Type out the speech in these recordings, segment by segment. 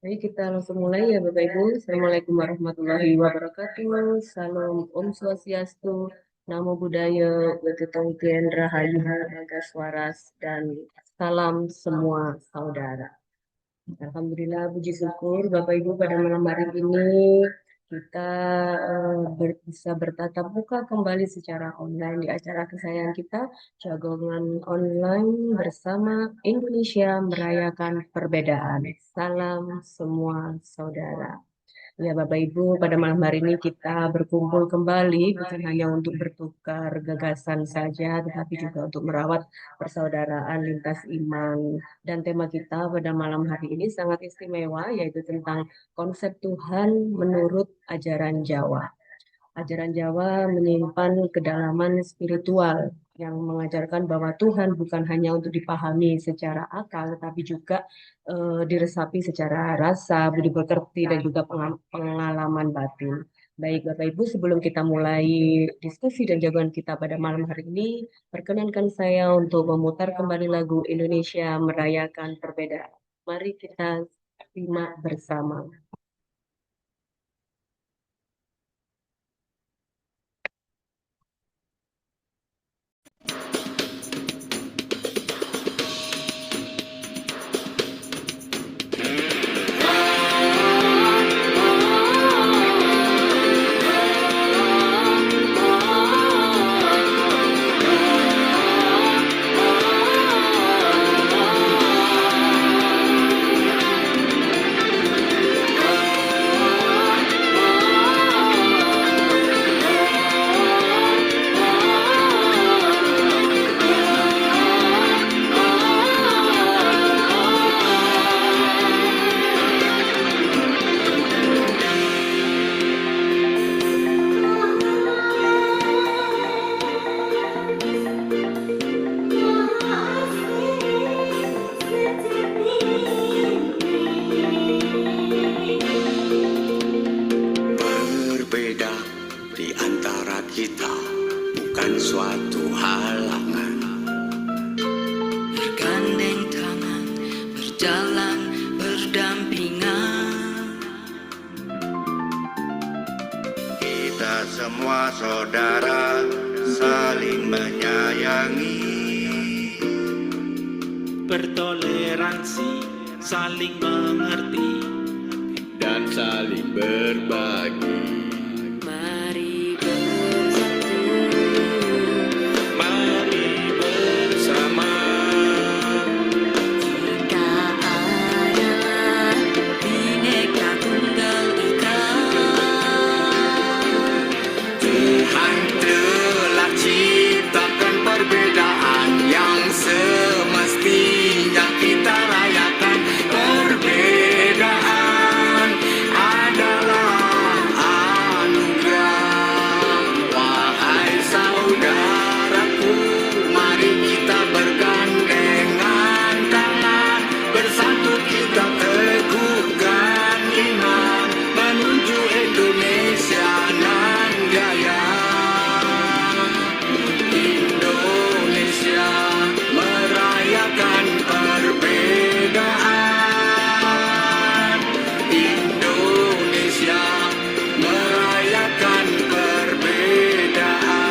Baik, kita langsung mulai ya Bapak Ibu. Assalamualaikum warahmatullahi wabarakatuh. Salam Om Swastiastu, Namo Buddhaya, Batutung Tien Rahayu, Ragas Waras, dan salam semua saudara. Alhamdulillah, puji syukur Bapak Ibu pada malam hari ini kita bisa bertatap muka kembali secara online di acara kesayangan kita, Jagongan Online bersama Indonesia Merayakan Perbedaan. Salam semua saudara. Ya, Bapak Ibu, pada malam hari ini kita berkumpul kembali bukan hanya untuk bertukar gagasan saja, tetapi juga untuk merawat persaudaraan lintas iman. Dan tema kita pada malam hari ini sangat istimewa, yaitu tentang konsep Tuhan menurut ajaran Jawa. Ajaran Jawa menyimpan kedalaman spiritual yang mengajarkan bahwa Tuhan bukan hanya untuk dipahami secara akal, tapi juga diresapi secara rasa, budi pekerti, dan juga pengalaman batin. Baik, Bapak Ibu, sebelum kita mulai diskusi dan jawaban kita pada malam hari ini, perkenankan saya untuk memutar kembali lagu Indonesia Merayakan Perbedaan. Mari kita simak bersama. Berbeda di antara kita bukan suatu halangan. Bergandeng tangan, berjalan berdampingan. Kita semua saudara, saling menyayangi. Bertoleransi, saling mengerti, dan saling berbagi. Mari bersatu, mari bersama. kita adalah Bhinneka Tunggal Ika. Tuhan telah ciptakan perbedaan yang semestinya kita rayakan. Perbedaan adalah anugerah. Wahai saudaraku, mari kita bergandengan tangan, bersatu kita teguhkan iman menuju Indonesia nan jaya. Indonesia merayakan perbedaan. Indonesia merayakan perbedaan.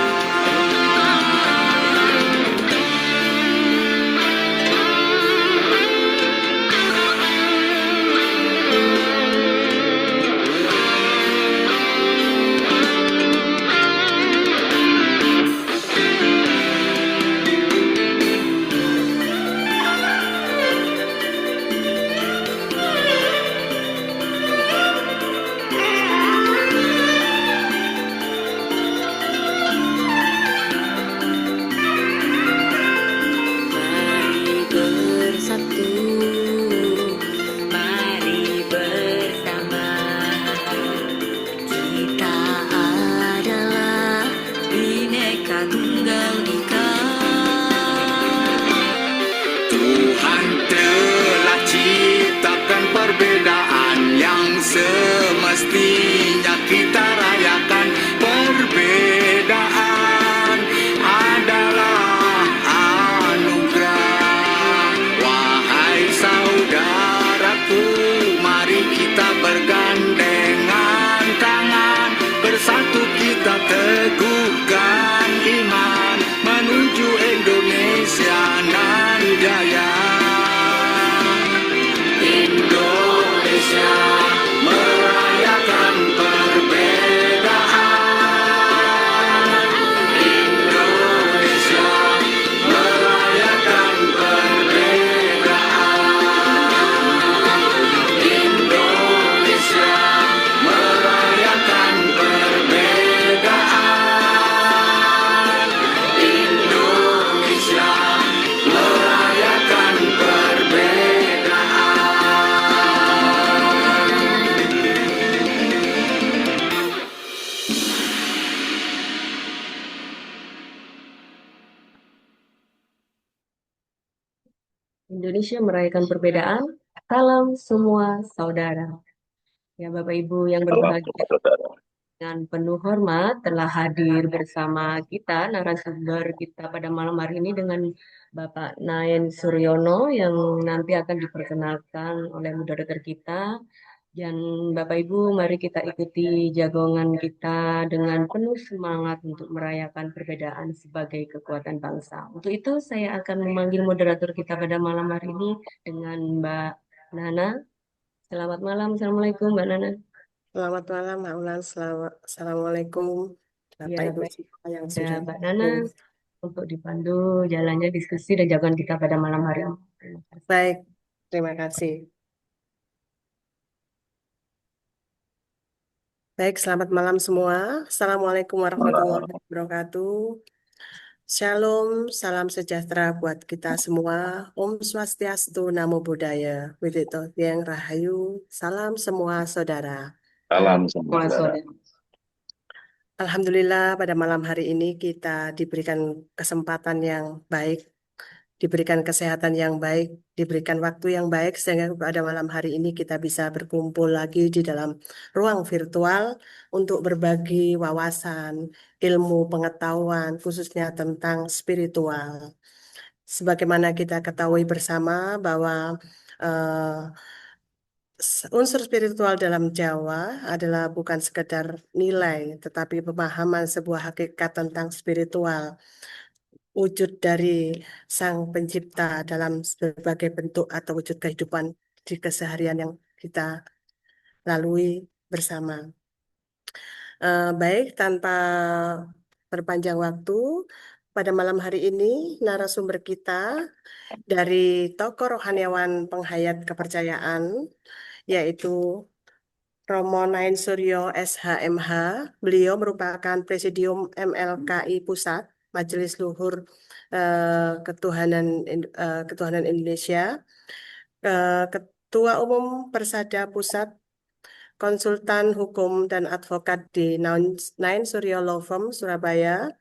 Mari bersatu, mari bersama. Kita adalah Bhinneka Tunggal Ika. Tuhan telah ciptakan perbedaan yang semestinya kita rayakan. Perbedaan adalah anugerah. Wahai saudaraku, mari Indonesia merayakan perbedaan. Salam semua saudara. Ya, Bapak Ibu yang Salam berbahagia, semua saudara. dengan penuh hormat telah hadir bersama kita narasumber kita pada malam hari ini dengan Bapak Naen Suryono yang nanti akan diperkenalkan oleh moderator kita. Dan Bapak Ibu, mari kita ikuti jagongan kita dengan penuh semangat untuk merayakan perbedaan sebagai kekuatan bangsa. Untuk itu, saya akan memanggil moderator kita pada malam hari ini dengan Mbak Nana. Selamat malam, Assalamualaikum Mbak Nana. Selamat malam, Mbak Ulan. Assalamualaikum, Ya, Bapak Ibu baik. semua yang Ada sudah Mbak Nana hadir. untuk dipandu jalannya diskusi dan jagoan kita pada malam hari ini. Terima kasih. Baik, terima kasih. Baik, selamat malam semua. Assalamualaikum warahmatullahi wabarakatuh. Shalom, salam sejahtera buat kita semua. Om Swastiastu, Namo Buddhaya, Widito Tiang Rahayu, salam semua saudara. Salam semua Semua saudara. saudara. Alhamdulillah pada malam hari ini kita diberikan kesempatan yang baik, diberikan kesehatan yang baik, diberikan waktu yang baik sehingga pada malam hari ini kita bisa berkumpul lagi di dalam ruang virtual untuk berbagi wawasan, ilmu, pengetahuan khususnya tentang spiritual. Sebagaimana kita ketahui bersama bahwa unsur spiritual dalam Jawa adalah bukan sekedar nilai, tetapi pemahaman sebuah hakikat tentang spiritual, wujud dari Sang Pencipta dalam berbagai bentuk atau wujud kehidupan di keseharian yang kita lalui bersama. Baik, tanpa berpanjang waktu, pada malam hari ini narasumber kita dari tokoh rohaniawan penghayat kepercayaan, yaitu Romo Nain Suryo SHMH. Beliau merupakan Presidium MLKI Pusat, Majelis Luhur Ketuhanan Indonesia, Ketua Umum Persada Pusat, Konsultan Hukum dan Advokat di Nain Suryo Law Firm Surabaya,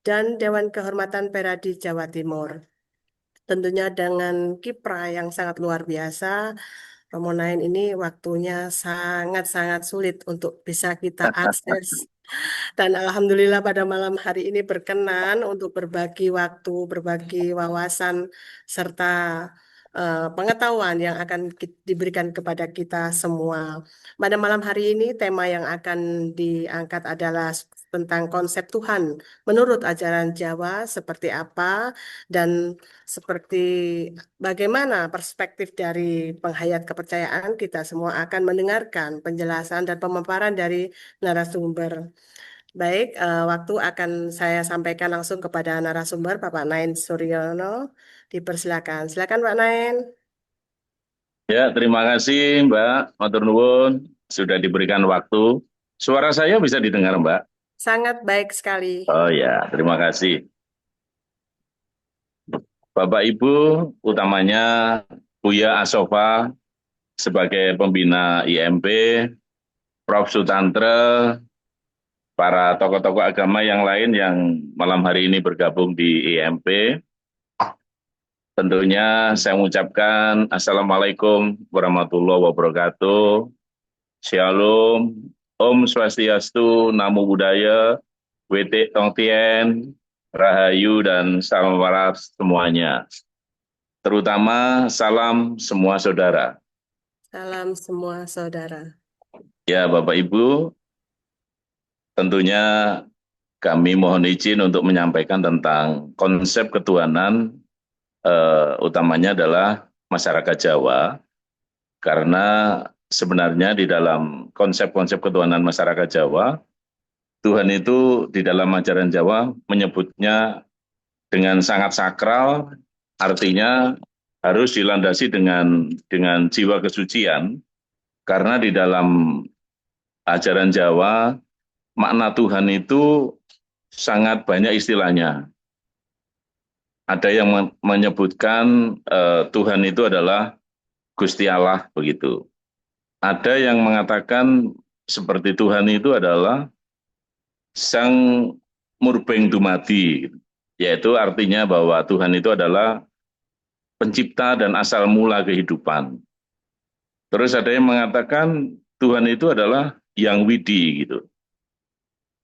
dan Dewan Kehormatan Peradi Jawa Timur. Tentunya dengan kiprah yang sangat luar biasa, Romo Nain ini waktunya sangat-sangat sulit untuk bisa kita akses. Dan Alhamdulillah pada malam hari ini berkenan untuk berbagi waktu, berbagi wawasan, serta pengetahuan yang akan diberikan kepada kita semua. Pada malam hari ini tema yang akan diangkat adalah tentang konsep Tuhan menurut ajaran Jawa seperti apa dan seperti bagaimana perspektif dari penghayat kepercayaan. Kita semua akan mendengarkan penjelasan dan pemaparan dari narasumber. Baik, waktu akan saya sampaikan langsung kepada narasumber Bapak Nain Suryono. Dipersilakan. Silakan Pak Nain. Ya, terima kasih Mbak Matur nuwun sudah diberikan waktu. Suara saya bisa didengar Mbak? Sangat baik sekali. Oh ya, terima kasih. Bapak Ibu, utamanya Buya Asofa sebagai pembina IMP, Prof. Sutantre, para tokoh-tokoh agama yang lain yang malam hari ini bergabung di IMP. Tentunya saya mengucapkan Assalamualaikum warahmatullahi wabarakatuh. Shalom, Om Swastiastu, Namo Buddhaya, Wete Tong Tien, Rahayu, dan salam waras semuanya. Terutama salam semua saudara. Salam semua saudara. Ya Bapak Ibu, tentunya kami mohon izin untuk menyampaikan tentang konsep ketuhanan, utamanya adalah masyarakat Jawa, karena sebenarnya di dalam konsep-konsep ketuhanan masyarakat Jawa, Tuhan itu di dalam ajaran Jawa menyebutnya dengan sangat sakral, artinya harus dilandasi dengan jiwa kesucian, karena di dalam ajaran Jawa, makna Tuhan itu sangat banyak istilahnya. Ada yang menyebutkan Tuhan itu adalah Gusti Allah, begitu. Ada yang mengatakan seperti Tuhan itu adalah Sang Murbeng Dumadi, yaitu artinya bahwa Tuhan itu adalah pencipta dan asal mula kehidupan. Terus ada yang mengatakan Tuhan itu adalah yang widi gitu.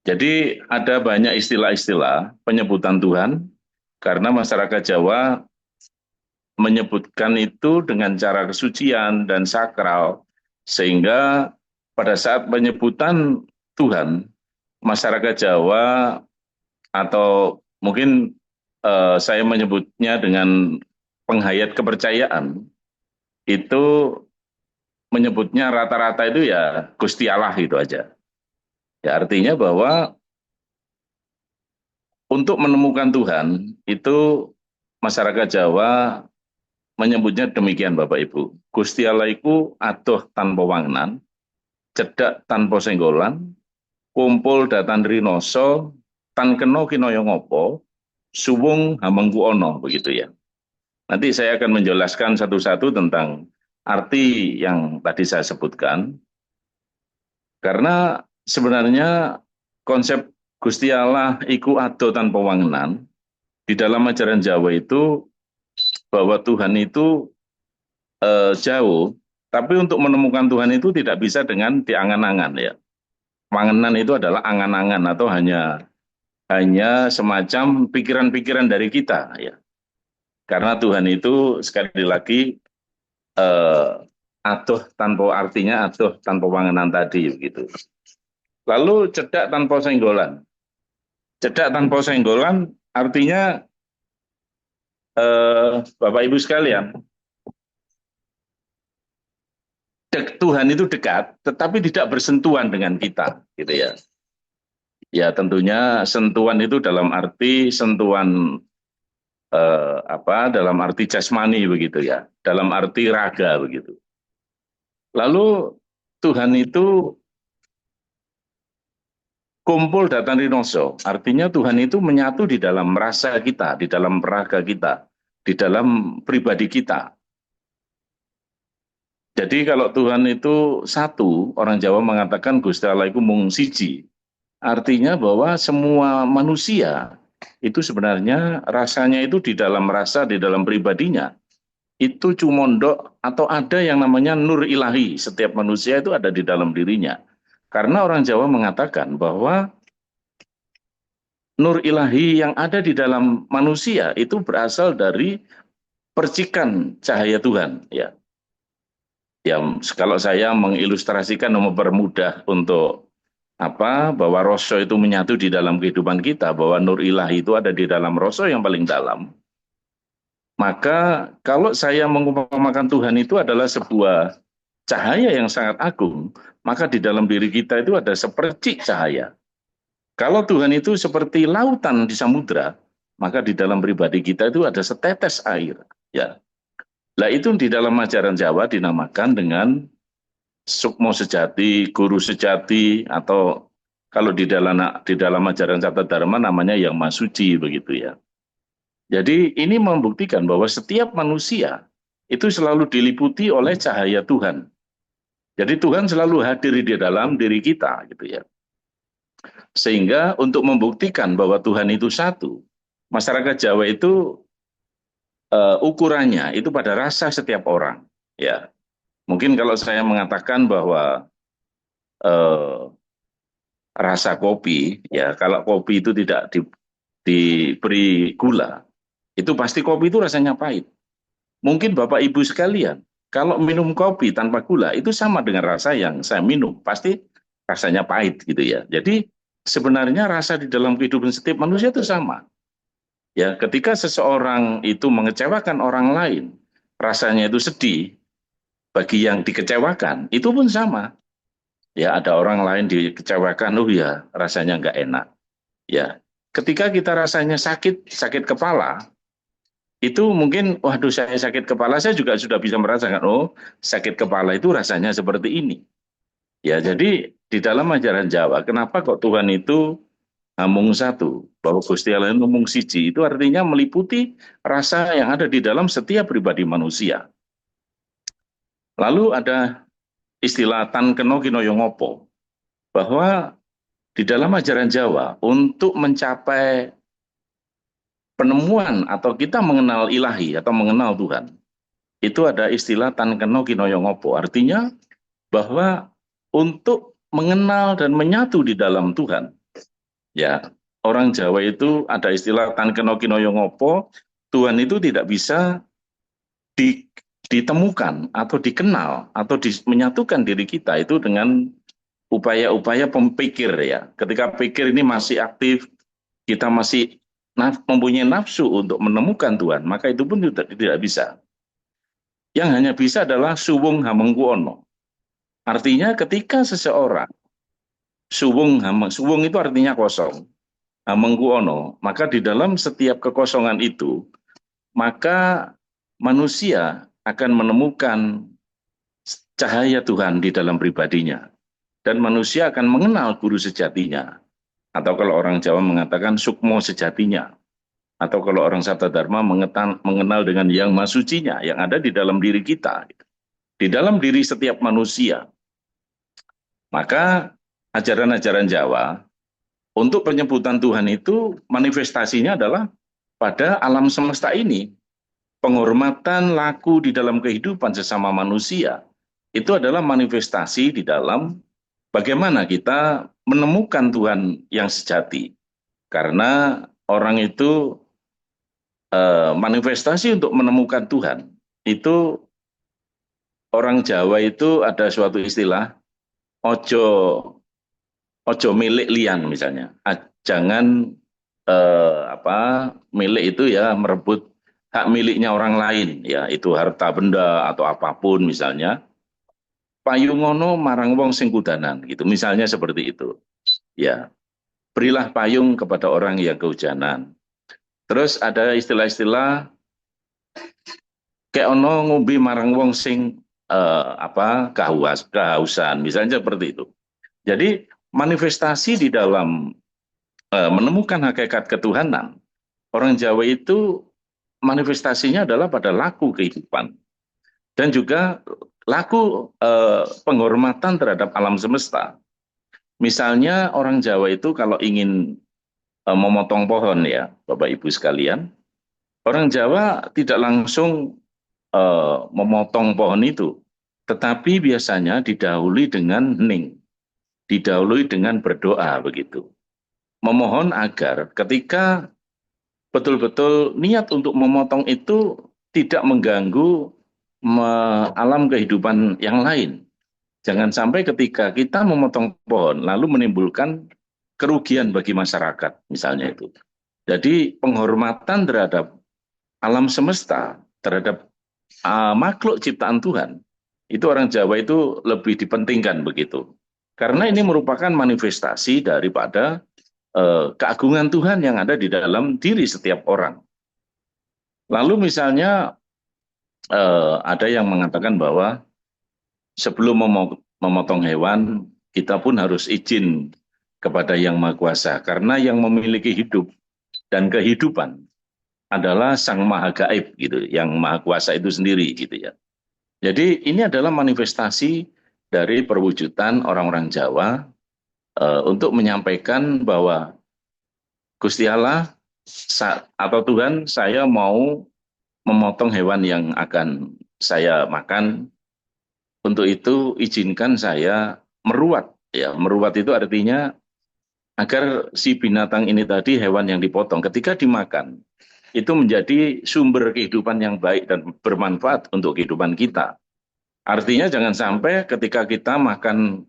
Jadi ada banyak istilah-istilah penyebutan Tuhan karena masyarakat Jawa menyebutkan itu dengan cara kesucian dan sakral, sehingga pada saat penyebutan Tuhan, masyarakat Jawa atau mungkin saya menyebutnya dengan penghayat kepercayaan, itu menyebutnya rata-rata itu ya Gusti Allah itu aja. Ya artinya bahwa untuk menemukan Tuhan itu masyarakat Jawa menyebutnya demikian Bapak Ibu. Gusti Allah iku adoh tanpa wangenan, cedak tanpa senggolan, kumpul datan rinoso, tan keno kinoyo ngopo, suwung hamengku ono, begitu ya. Nanti saya akan menjelaskan satu-satu tentang arti yang tadi saya sebutkan. Karena sebenarnya konsep Gusti Allah iku ado tanpa wangenan, di dalam ajaran Jawa itu bahwa Tuhan itu jauh, tapi untuk menemukan Tuhan itu tidak bisa dengan diangan-angan ya. Wangenan itu adalah angan-angan atau hanya semacam pikiran-pikiran dari kita ya. Karena Tuhan itu sekali lagi adoh tanpa artinya adoh tanpa wangenan tadi begitu. Lalu cedak tanpa senggolan. Cedak tanpa senggolan artinya Bapak Ibu sekalian, Tuhan itu dekat, tetapi tidak bersentuhan dengan kita, gitu ya. Ya tentunya sentuhan itu dalam arti sentuhan dalam arti jasmani begitu ya, dalam arti raga begitu. Lalu Tuhan itu kumpul datan rinoso, artinya Tuhan itu menyatu di dalam rasa kita, di dalam raga kita, di dalam pribadi kita. Jadi kalau Tuhan itu satu, orang Jawa mengatakan Gusti Allah iku mung siji. Artinya bahwa semua manusia itu sebenarnya rasanya itu di dalam rasa, di dalam pribadinya. Itu cumondok atau ada yang namanya nur ilahi. Setiap manusia itu ada di dalam dirinya. Karena orang Jawa mengatakan bahwa nur ilahi yang ada di dalam manusia itu berasal dari percikan cahaya Tuhan. Ya, kalau saya mengilustrasikan mempermudah untuk bahwa roso itu menyatu di dalam kehidupan kita, bahwa nur ilahi itu ada di dalam roso yang paling dalam. Maka kalau saya mengumpamakan Tuhan itu adalah sebuah cahaya yang sangat agung, maka di dalam diri kita itu ada sepercik cahaya. Kalau Tuhan itu seperti lautan di samudra, maka di dalam pribadi kita itu ada setetes air. Ya, lah itu di dalam ajaran Jawa dinamakan dengan sukmo sejati, guru sejati, atau kalau di dalam ajaran Catat Dharma namanya yang masuci begitu ya. Jadi ini membuktikan bahwa setiap manusia itu selalu diliputi oleh cahaya Tuhan. Jadi Tuhan selalu hadir di dalam diri kita gitu ya. Sehingga untuk membuktikan bahwa Tuhan itu satu, masyarakat Jawa itu ukurannya itu pada rasa setiap orang ya. Mungkin kalau saya mengatakan bahwa rasa kopi ya, kalau kopi itu tidak diberi gula, itu pasti kopi itu rasanya pahit. Mungkin Bapak Ibu sekalian, kalau minum kopi tanpa gula itu sama dengan rasa yang saya minum, pasti rasanya pahit gitu ya. Jadi sebenarnya rasa di dalam kehidupan setiap manusia itu sama. Ya, ketika seseorang itu mengecewakan orang lain, rasanya itu sedih. Bagi yang dikecewakan, itu pun sama. Ya, ada orang lain dikecewakan, ya rasanya nggak enak. Ya, ketika kita rasanya sakit kepala, itu mungkin, waduh saya sakit kepala, saya juga sudah bisa merasakan, oh sakit kepala itu rasanya seperti ini. Ya, jadi di dalam ajaran Jawa, kenapa kok Tuhan itu mung satu, bahwa Gusti Allah itu mung siji, itu artinya meliputi rasa yang ada di dalam setiap pribadi manusia. Lalu ada istilah tan keno kinoyo ngopo, bahwa di dalam ajaran Jawa untuk mencapai penemuan atau kita mengenal ilahi atau mengenal Tuhan, itu ada istilah tan keno kinoyo ngopo. Artinya bahwa untuk mengenal dan menyatu di dalam Tuhan, ya, orang Jawa itu ada istilah tan keno kinoyo ngopo. Tuhan itu tidak bisa ditemukan atau dikenal atau menyatukan diri kita itu dengan upaya-upaya pemikir, ya. Ketika pikir ini masih aktif, kita masih mempunyai nafsu untuk menemukan Tuhan, maka itu pun tidak bisa. Yang hanya bisa adalah suwung hamengku ono. Artinya ketika seseorang suwung itu artinya kosong, hamengku ono, maka di dalam setiap kekosongan itu, maka manusia akan menemukan cahaya Tuhan di dalam pribadinya. Dan manusia akan mengenal guru sejatinya. Atau kalau orang Jawa mengatakan sukmo sejatinya. Atau kalau orang Sabda Dharma mengenal dengan yang masucinya, yang ada di dalam diri kita. Di dalam diri setiap manusia. Maka ajaran-ajaran Jawa, untuk penyebutan Tuhan itu manifestasinya adalah pada alam semesta ini. Penghormatan laku di dalam kehidupan sesama manusia, itu adalah manifestasi di dalam bagaimana kita menemukan Tuhan yang sejati. Karena orang itu manifestasi untuk menemukan Tuhan. Itu orang Jawa itu ada suatu istilah, ojo milik lian misalnya. Jangan milik itu ya merebut hak miliknya orang lain, ya itu harta benda atau apapun misalnya. Payungono marang wong sing kudanan gitu, misalnya seperti itu. Ya, berilah payung kepada orang yang kehujanan. Terus ada istilah-istilah kayak ono ngombe marang wong sing kehausan, misalnya seperti itu. Jadi manifestasi di dalam menemukan hakikat ketuhanan, orang Jawa itu manifestasinya adalah pada laku kehidupan dan juga laku penghormatan terhadap alam semesta. Misalnya orang Jawa itu kalau ingin memotong pohon, ya Bapak Ibu sekalian, orang Jawa tidak langsung memotong pohon itu, tetapi biasanya didahului dengan hening, didahului dengan berdoa begitu. Memohon agar ketika betul-betul niat untuk memotong itu tidak mengganggu alam kehidupan yang lain. Jangan sampai ketika kita memotong pohon lalu menimbulkan kerugian bagi masyarakat, misalnya itu. Jadi penghormatan terhadap alam semesta, terhadap makhluk ciptaan Tuhan, itu orang Jawa itu lebih dipentingkan begitu. Karena ini merupakan manifestasi daripada keagungan Tuhan yang ada di dalam diri setiap orang. Lalu misalnya ada yang mengatakan bahwa sebelum memotong hewan, kita pun harus izin kepada Yang Maha Kuasa. Karena yang memiliki hidup dan kehidupan adalah Sang Maha Gaib, gitu, Yang Maha Kuasa itu sendiri, gitu ya. Jadi ini adalah manifestasi dari perwujudan orang-orang Jawa untuk menyampaikan bahwa Gusti Allah atau Tuhan, saya mau memotong hewan yang akan saya makan. Untuk itu izinkan saya meruat. Ya, meruat itu artinya agar si binatang ini tadi, hewan yang dipotong, ketika dimakan, itu menjadi sumber kehidupan yang baik dan bermanfaat untuk kehidupan kita. Artinya jangan sampai ketika kita makan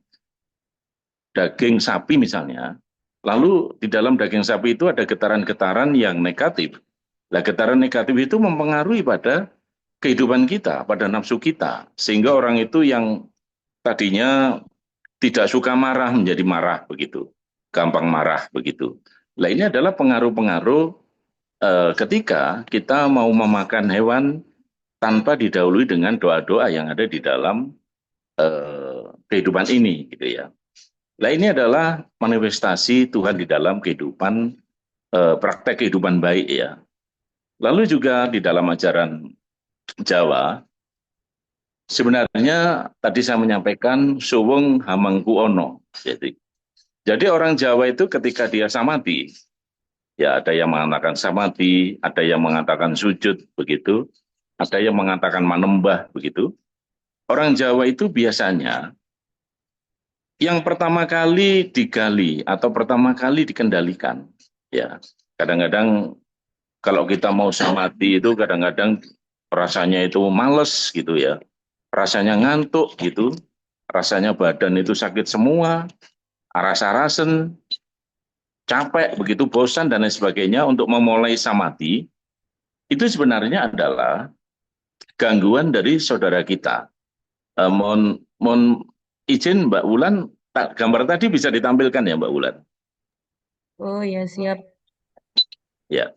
daging sapi misalnya, lalu di dalam daging sapi itu ada getaran-getaran yang negatif. Nah, getaran negatif itu mempengaruhi pada kehidupan kita, pada nafsu kita. Sehingga orang itu yang tadinya tidak suka marah menjadi marah begitu. Gampang marah begitu. Nah, ini adalah pengaruh-pengaruh ketika kita mau memakan hewan tanpa didahului dengan doa-doa yang ada di dalam kehidupan ini, gitu ya. Nah, ini adalah manifestasi Tuhan di dalam kehidupan, praktek kehidupan baik, ya. Lalu juga di dalam ajaran Jawa, sebenarnya tadi saya menyampaikan suwung hamengku ono. Jadi orang Jawa itu ketika dia samati, Ya, ada yang mengatakan samadhi, ada yang mengatakan sujud, begitu. Ada yang mengatakan manembah, begitu. Orang Jawa itu biasanya yang pertama kali digali atau pertama kali dikendalikan. Ya, kadang-kadang kalau kita mau samadhi itu kadang-kadang rasanya itu males gitu ya. Rasanya ngantuk gitu. Rasanya badan itu sakit semua, aras-arasen, capek, begitu bosan dan lain sebagainya. Untuk memulai samadhi itu sebenarnya adalah gangguan dari saudara kita. Mohon izin Mbak Wulan, gambar tadi bisa ditampilkan ya Mbak Wulan? Oh ya, siap. Ya.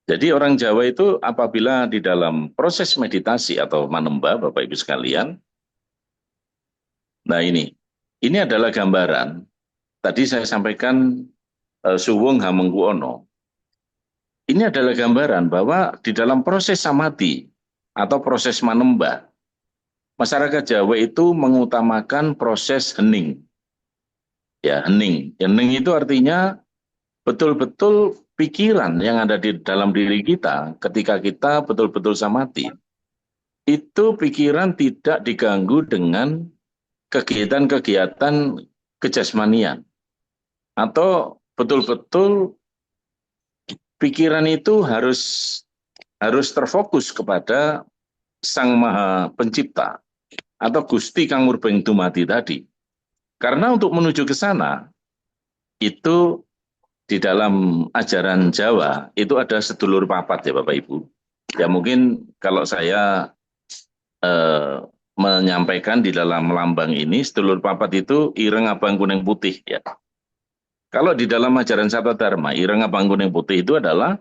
Jadi orang Jawa itu apabila di dalam proses meditasi atau manembah, Bapak Ibu sekalian, nah ini adalah gambaran. Tadi saya sampaikan Suwung Hamengkuono. Ini adalah gambaran bahwa di dalam proses samadhi atau proses manembah, masyarakat Jawa itu mengutamakan proses hening. Ya, hening. Hening itu artinya betul-betul pikiran yang ada di dalam diri kita ketika kita betul-betul samadhi. Itu pikiran tidak diganggu dengan kegiatan-kegiatan kejasmanian. Atau betul-betul pikiran itu harus terfokus kepada Sang Maha Pencipta atau Gusti Kang Murbeng Dumadi tadi. Karena untuk menuju ke sana, itu di dalam ajaran Jawa, itu ada sedulur papat ya Bapak Ibu. Ya mungkin kalau saya menyampaikan di dalam lambang ini, sedulur papat itu ireng abang kuning putih ya. Kalau di dalam ajaran Sabda Dharma, ireng abang kuning putih itu adalah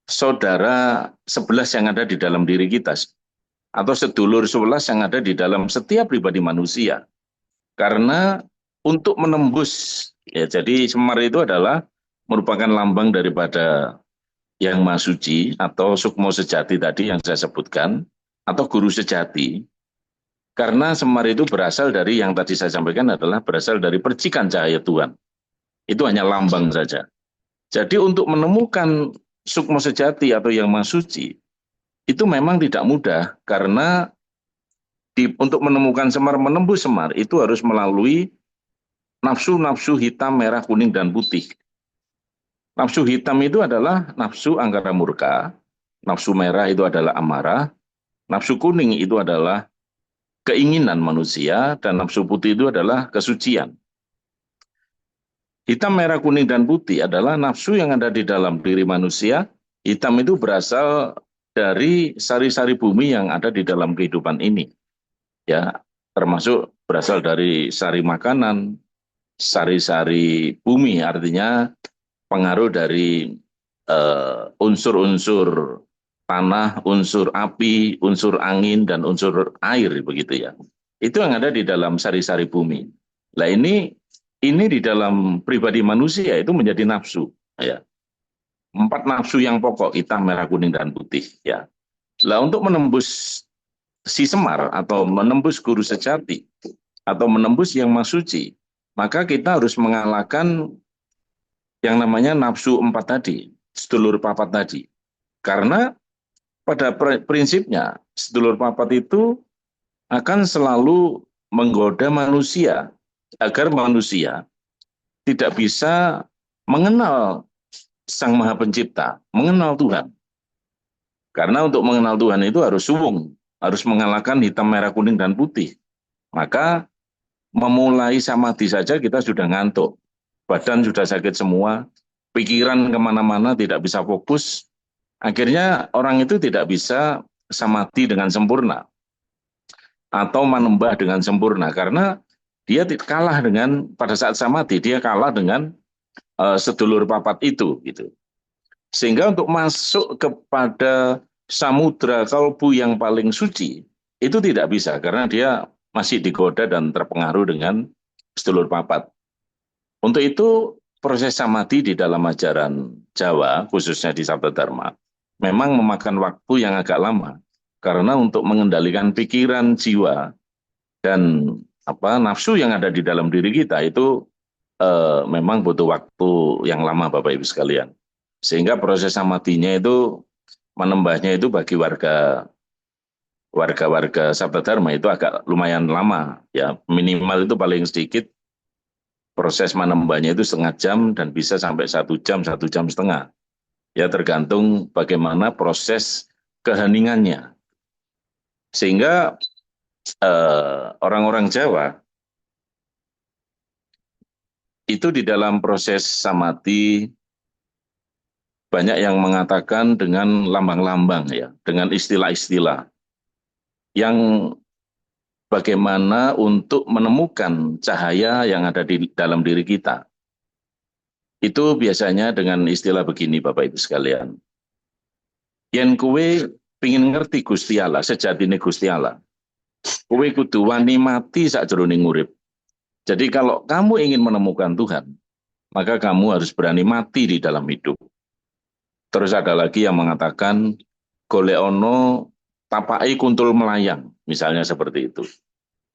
saudara 11 yang ada di dalam diri kita. Atau sedulur 11 yang ada di dalam setiap pribadi manusia. Karena untuk menembus, ya jadi Semar itu adalah merupakan lambang daripada yang Maha Suci atau Sukmo Sejati tadi yang saya sebutkan, atau Guru Sejati. Karena Semar itu berasal dari yang tadi saya sampaikan adalah berasal dari percikan cahaya Tuhan. Itu hanya lambang saja. Jadi untuk menemukan Sukmo Sejati atau yang Maha Suci, itu memang tidak mudah karena untuk menemukan Semar, menembus Semar itu harus melalui nafsu-nafsu hitam, merah, kuning, dan putih. Nafsu hitam itu adalah nafsu angkara murka, nafsu merah itu adalah amarah, nafsu kuning itu adalah keinginan manusia, dan nafsu putih itu adalah kesucian. Hitam, merah, kuning, dan putih adalah nafsu yang ada di dalam diri manusia. Hitam itu berasal dari sari-sari bumi yang ada di dalam kehidupan ini. Ya, termasuk berasal dari sari makanan, sari-sari bumi, artinya pengaruh dari unsur-unsur tanah, unsur api, unsur angin, dan unsur air, begitu ya. Itu yang ada di dalam sari-sari bumi. Nah ini di dalam pribadi manusia itu menjadi nafsu, ya. 4 nafsu yang pokok, hitam, merah, kuning, dan putih, ya. Nah untuk menembus si Semar atau menembus Guru Sejati atau menembus yang Maha Suci, maka kita harus mengalahkan yang namanya nafsu 4 tadi, sedulur papat tadi. Karena pada prinsipnya sedulur papat itu akan selalu menggoda manusia agar manusia tidak bisa mengenal Sang Maha Pencipta, mengenal Tuhan. Karena untuk mengenal Tuhan itu harus suwung, harus mengalahkan hitam, merah, kuning, dan putih. Maka memulai samadhi saja kita sudah ngantuk. Badan sudah sakit semua, pikiran kemana-mana tidak bisa fokus. Akhirnya orang itu tidak bisa samadhi dengan sempurna. Atau manembah dengan sempurna. Karena dia kalah dengan, pada saat samadhi, dia kalah dengan sedulur papat itu. Gitu. Sehingga untuk masuk kepada samudra kalbu yang paling suci, itu tidak bisa. Karena dia masih digoda dan terpengaruh dengan sedulur papat. Untuk itu, proses samadhi di dalam ajaran Jawa, khususnya di Sabda Dharma, memang memakan waktu yang agak lama. Karena untuk mengendalikan pikiran, jiwa, dan nafsu yang ada di dalam diri kita itu memang butuh waktu yang lama Bapak Ibu sekalian. Sehingga proses samatinya itu menembahnya itu bagi warga Sabda Dharma itu agak lumayan lama ya, minimal itu paling sedikit proses menembahnya itu setengah jam dan bisa sampai 1 jam 1 jam setengah ya, tergantung bagaimana proses keheningannya. Sehingga orang-orang Jawa itu di dalam proses samati banyak yang mengatakan dengan lambang-lambang ya, dengan istilah-istilah yang bagaimana untuk menemukan cahaya yang ada di dalam diri kita. Itu biasanya dengan istilah begini Bapak Ibu sekalian. Yen kue pingin ngerti Gusti Allah, sejatine Gusti Allah, kue kudu wani mati sakjroning urip. Jadi kalau kamu ingin menemukan Tuhan, maka kamu harus berani mati di dalam hidup. Terus ada lagi yang mengatakan golek ono tapai kuntul melayang, misalnya seperti itu.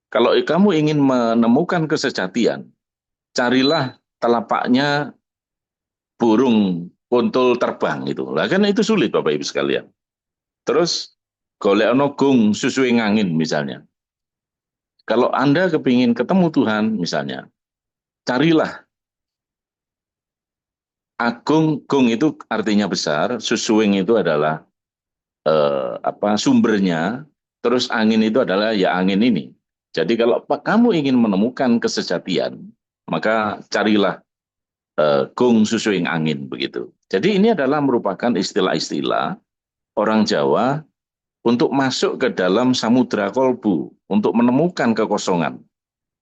Kalau kamu ingin menemukan kesejatian, carilah telapaknya burung kuntul terbang itu. Lah kan itu sulit Bapak Ibu sekalian. Terus golek ono gung susui ngangin misalnya. Kalau Anda kepingin ketemu Tuhan misalnya, carilah agung, gung itu artinya besar, susuing itu adalah sumbernya, terus angin itu adalah ya angin ini. Jadi kalau kamu ingin menemukan kesejatian, maka carilah gung susuing angin begitu. Jadi ini adalah merupakan istilah-istilah orang Jawa untuk masuk ke dalam samudra kolbu, untuk menemukan kekosongan.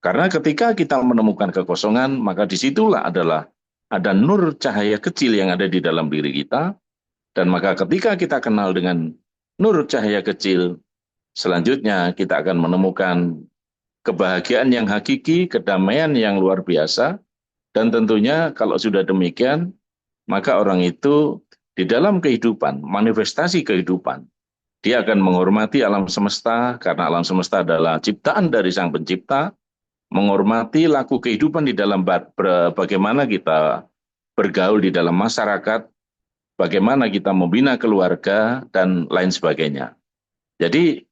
Karena ketika kita menemukan kekosongan, maka disitulah ada nur cahaya kecil yang ada di dalam diri kita, dan maka ketika kita kenal dengan nur cahaya kecil, selanjutnya kita akan menemukan kebahagiaan yang hakiki, kedamaian yang luar biasa, dan tentunya kalau sudah demikian, maka orang itu di dalam kehidupan, manifestasi kehidupan, dia akan menghormati alam semesta, karena alam semesta adalah ciptaan dari Sang Pencipta, menghormati laku kehidupan di dalam bagaimana kita bergaul di dalam masyarakat, bagaimana kita membina keluarga, dan lain sebagainya. Jadi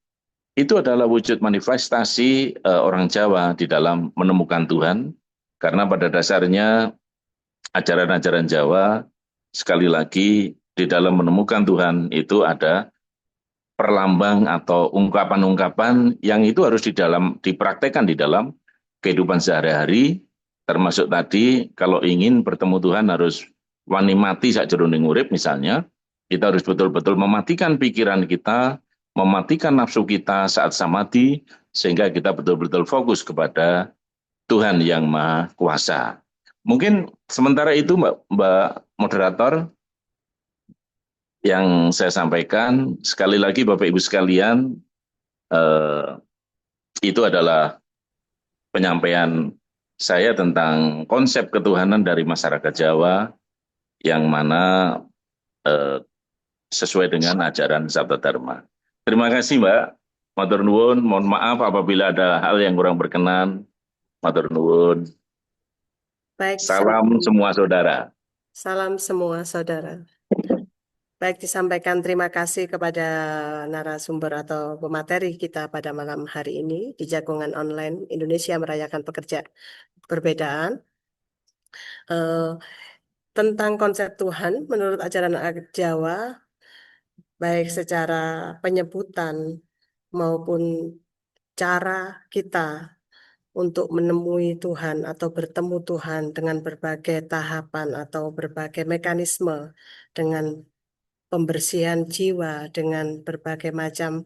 itu adalah wujud manifestasi orang Jawa di dalam menemukan Tuhan, karena pada dasarnya ajaran-ajaran Jawa, sekali lagi di dalam menemukan Tuhan itu ada perlambang atau ungkapan-ungkapan yang itu harus dipraktekkan di dalam kehidupan sehari-hari, termasuk tadi kalau ingin bertemu Tuhan harus wani mati sakjroning urip misalnya, kita harus betul-betul mematikan pikiran kita, mematikan nafsu kita saat samati, sehingga kita betul-betul fokus kepada Tuhan yang Maha Kuasa. Mungkin sementara itu Mbak Moderator yang saya sampaikan, sekali lagi Bapak Ibu sekalian, itu adalah penyampaian saya tentang konsep ketuhanan dari masyarakat Jawa yang mana sesuai dengan ajaran Sabda Dharma. Terima kasih Mbak. Matur nuwun, mohon maaf apabila ada hal yang kurang berkenan. Matur nuwun. Baik, Salam semua saudara. salam semua saudara. Baik, disampaikan terima kasih kepada narasumber atau pemateri kita pada malam hari ini di Jagongan Online Indonesia Merayakan Perbedaan. Tentang konsep Tuhan menurut ajaran Jawa, baik secara penyebutan maupun cara kita untuk menemui Tuhan atau bertemu Tuhan dengan berbagai tahapan atau berbagai mekanisme, dengan pembersihan jiwa, dengan berbagai macam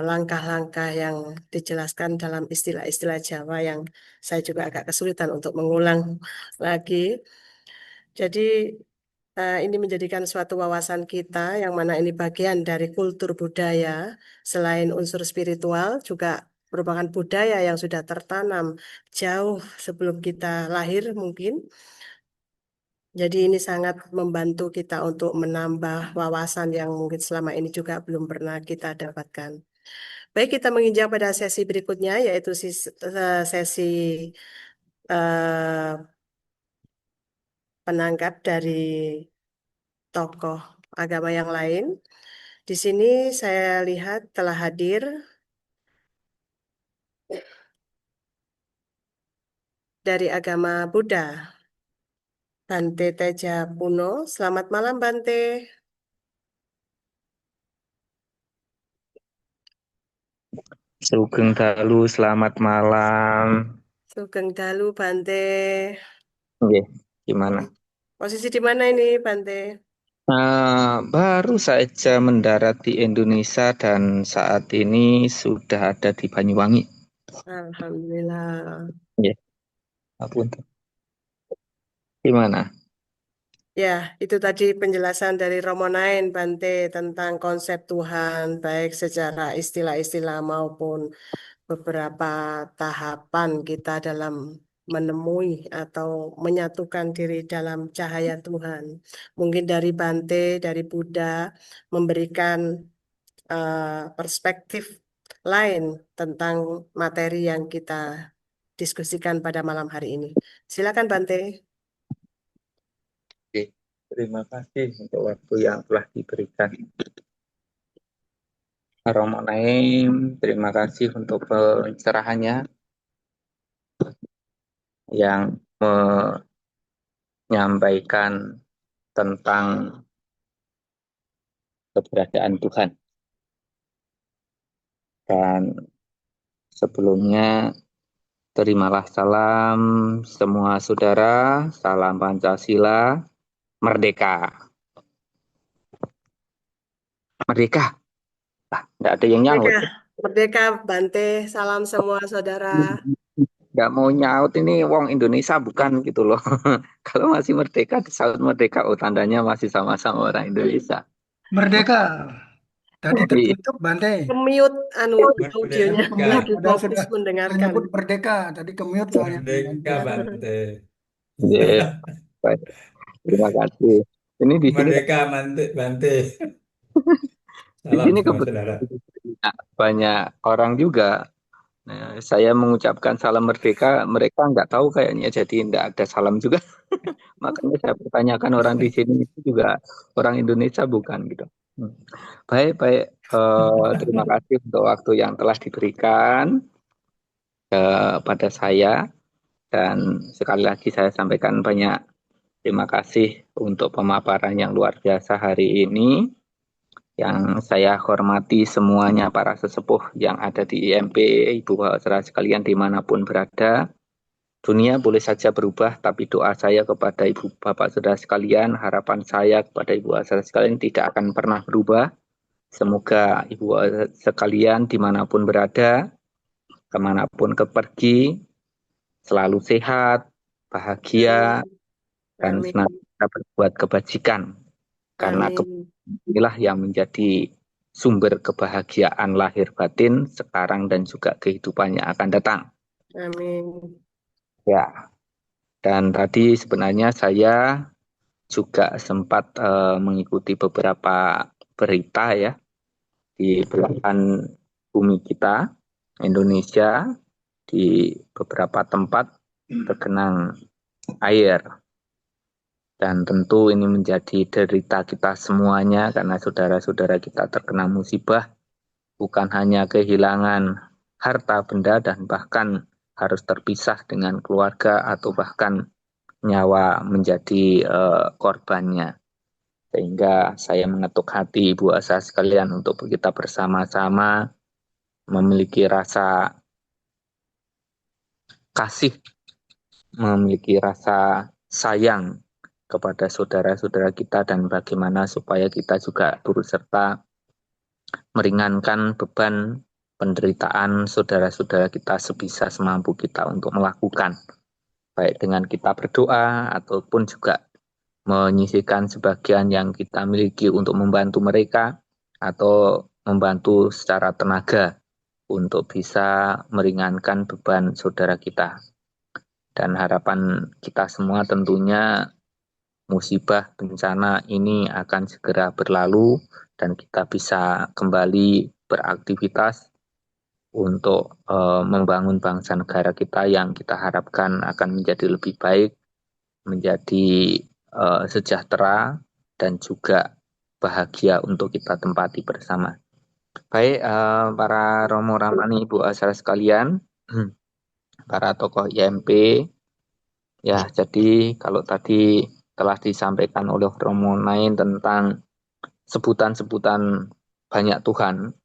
langkah-langkah yang dijelaskan dalam istilah-istilah Jawa yang saya juga agak kesulitan untuk mengulang lagi. Jadi ini menjadikan suatu wawasan kita yang mana ini bagian dari kultur budaya, selain unsur spiritual juga merupakan budaya yang sudah tertanam jauh sebelum kita lahir mungkin. Jadi ini sangat membantu kita untuk menambah wawasan yang mungkin selama ini juga belum pernah kita dapatkan. Baik, kita menginjak pada sesi berikutnya, yaitu sesi eh, penanggap dari tokoh agama yang lain. Di sini saya lihat telah hadir dari agama Buddha, Bante Teja Puno. Selamat malam, Bante. Sugeng Dalu, selamat malam. Sugeng Dalu, Bante. Nggih, gimana? Posisi di mana ini, Bante? Baru saja mendarat di Indonesia dan saat ini sudah ada di Banyuwangi. Alhamdulillah. Nggih, ngapunten. Gimana? Ya, itu tadi penjelasan dari Romo Nain, Bante, tentang konsep Tuhan, baik secara istilah-istilah maupun beberapa tahapan kita dalam menemui atau menyatukan diri dalam cahaya Tuhan. Mungkin dari Bante, dari Buddha, memberikan perspektif lain tentang materi yang kita diskusikan pada malam hari ini. Silakan, Bante. Oke, terima kasih untuk waktu yang telah diberikan. Romo Naim, terima kasih untuk pencerahannya yang menyampaikan tentang keberadaan Tuhan. Dan sebelumnya terimalah salam semua saudara, salam Pancasila, merdeka. Merdeka. Nah, enggak ada yang nyaut. Merdeka, merdeka, Bante. Salam semua saudara. Enggak mau nyaut ini wong Indonesia bukan gitu loh. Kalau masih merdeka, disaut merdeka, oh tandanya masih sama-sama orang Indonesia. Merdeka. Tadi Iya. tertutup, Bante. Kemute audionya, lagi Padahal fokus sudah mendengarkan. nyebut merdeka. Tadi kemute soalnya. Merdeka, Bante. Iya. Baik. Terima kasih. Ini di sini Merdeka, Bante. di Salam sini semua saudara. kebetulan banyak orang juga. Nah, saya mengucapkan salam merdeka, mereka nggak tahu kayaknya, jadi nggak ada salam juga. Makanya saya pertanyakan orang di sini itu juga orang Indonesia bukan gitu. Baik, baik. Terima kasih untuk waktu yang telah diberikan pada saya. Dan sekali lagi saya sampaikan banyak terima kasih untuk pemaparan yang luar biasa hari ini. Yang saya hormati semuanya para sesepuh yang ada di IMP, Ibu Bapak Saudara sekalian dimanapun berada. Dunia boleh saja berubah, tapi doa saya kepada Ibu Bapak Saudara sekalian, harapan saya kepada Ibu Bapak Saudara sekalian tidak akan pernah berubah. Semoga Ibu Bapak sekalian dimanapun berada, kemanapun pergi, selalu sehat, bahagia, dan Amin. senantiasa berbuat kebajikan. Karena Amin. inilah yang menjadi sumber kebahagiaan lahir batin sekarang dan juga kehidupan yang akan datang. Amin. Ya, dan tadi sebenarnya saya juga sempat mengikuti beberapa berita ya di belahan bumi kita, Indonesia, di beberapa tempat tergenang air. Dan tentu ini menjadi derita kita semuanya karena saudara-saudara kita terkena musibah, bukan hanya kehilangan harta benda dan bahkan harus terpisah dengan keluarga atau bahkan nyawa menjadi korbannya. Sehingga saya mengetuk hati Ibu Asa sekalian untuk kita bersama-sama memiliki rasa kasih, memiliki rasa sayang kepada saudara-saudara kita dan bagaimana supaya kita juga turut serta meringankan beban penderitaan saudara-saudara kita sebisa semampu kita untuk melakukan, baik dengan kita berdoa ataupun juga menyisihkan sebagian yang kita miliki untuk membantu mereka atau membantu secara tenaga untuk bisa meringankan beban saudara kita. Dan harapan kita semua tentunya musibah bencana ini akan segera berlalu dan kita bisa kembali beraktivitas untuk membangun bangsa negara kita yang kita harapkan akan menjadi lebih baik, menjadi sejahtera, dan juga bahagia untuk kita tempati bersama. Baik, para Romo Ramani, Ibu Asra sekalian, para tokoh IMP, ya jadi kalau tadi telah disampaikan oleh Romo Nain tentang sebutan-sebutan banyak Tuhan,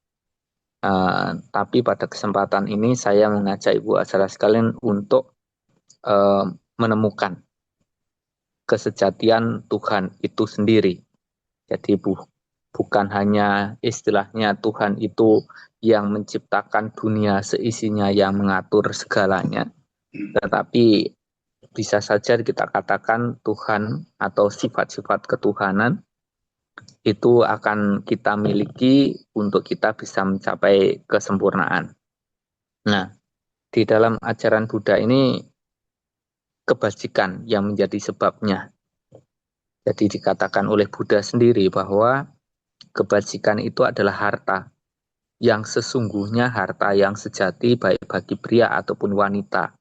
tapi pada kesempatan ini saya mengajak Ibu Asra sekalian untuk menemukan kesejatian Tuhan itu sendiri. Jadi bukan hanya istilahnya Tuhan itu yang menciptakan dunia seisinya, yang mengatur segalanya, tetapi bisa saja kita katakan Tuhan atau sifat-sifat ketuhanan itu akan kita miliki untuk kita bisa mencapai kesempurnaan. Nah, di dalam ajaran Buddha ini kebajikan yang menjadi sebabnya. Jadi dikatakan oleh Buddha sendiri bahwa kebajikan itu adalah harta yang sesungguhnya, harta yang sejati baik bagi pria ataupun wanita.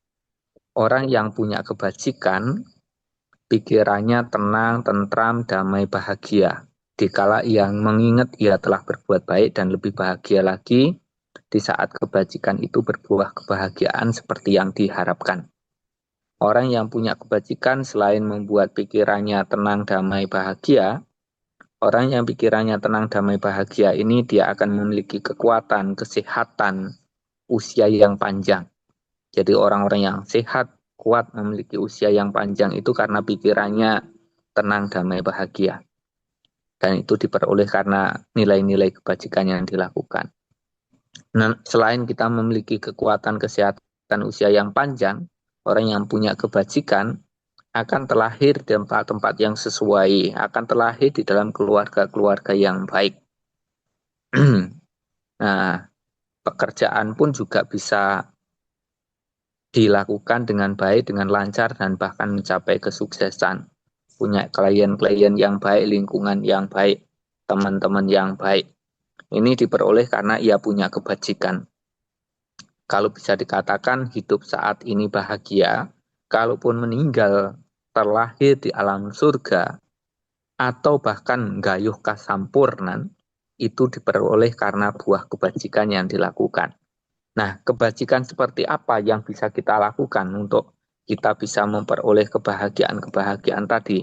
Orang yang punya kebajikan, pikirannya tenang, tentram, damai, bahagia. Dikala yang mengingat ia telah berbuat baik dan lebih bahagia lagi di saat kebajikan itu berbuah kebahagiaan seperti yang diharapkan. Orang yang punya kebajikan selain membuat pikirannya tenang, damai, bahagia, orang yang pikirannya tenang, damai, bahagia ini dia akan memiliki kekuatan, kesehatan, usia yang panjang. Jadi orang-orang yang sehat, kuat, memiliki usia yang panjang itu karena pikirannya tenang, damai, bahagia. Dan itu diperoleh karena nilai-nilai kebajikan yang dilakukan. Nah, selain kita memiliki kekuatan, kesehatan, usia yang panjang, orang yang punya kebajikan akan terlahir di tempat-tempat yang sesuai, akan terlahir di dalam keluarga-keluarga yang baik. Nah, pekerjaan pun juga bisa dilakukan dengan baik, dengan lancar, dan bahkan mencapai kesuksesan. Punya klien-klien yang baik, lingkungan yang baik, teman-teman yang baik. Ini diperoleh karena ia punya kebajikan. Kalau bisa dikatakan hidup saat ini bahagia, kalaupun meninggal terlahir di alam surga, atau bahkan gayuh kasampurnan, itu diperoleh karena buah kebajikan yang dilakukan. Nah, kebajikan seperti apa yang bisa kita lakukan untuk kita bisa memperoleh kebahagiaan-kebahagiaan tadi?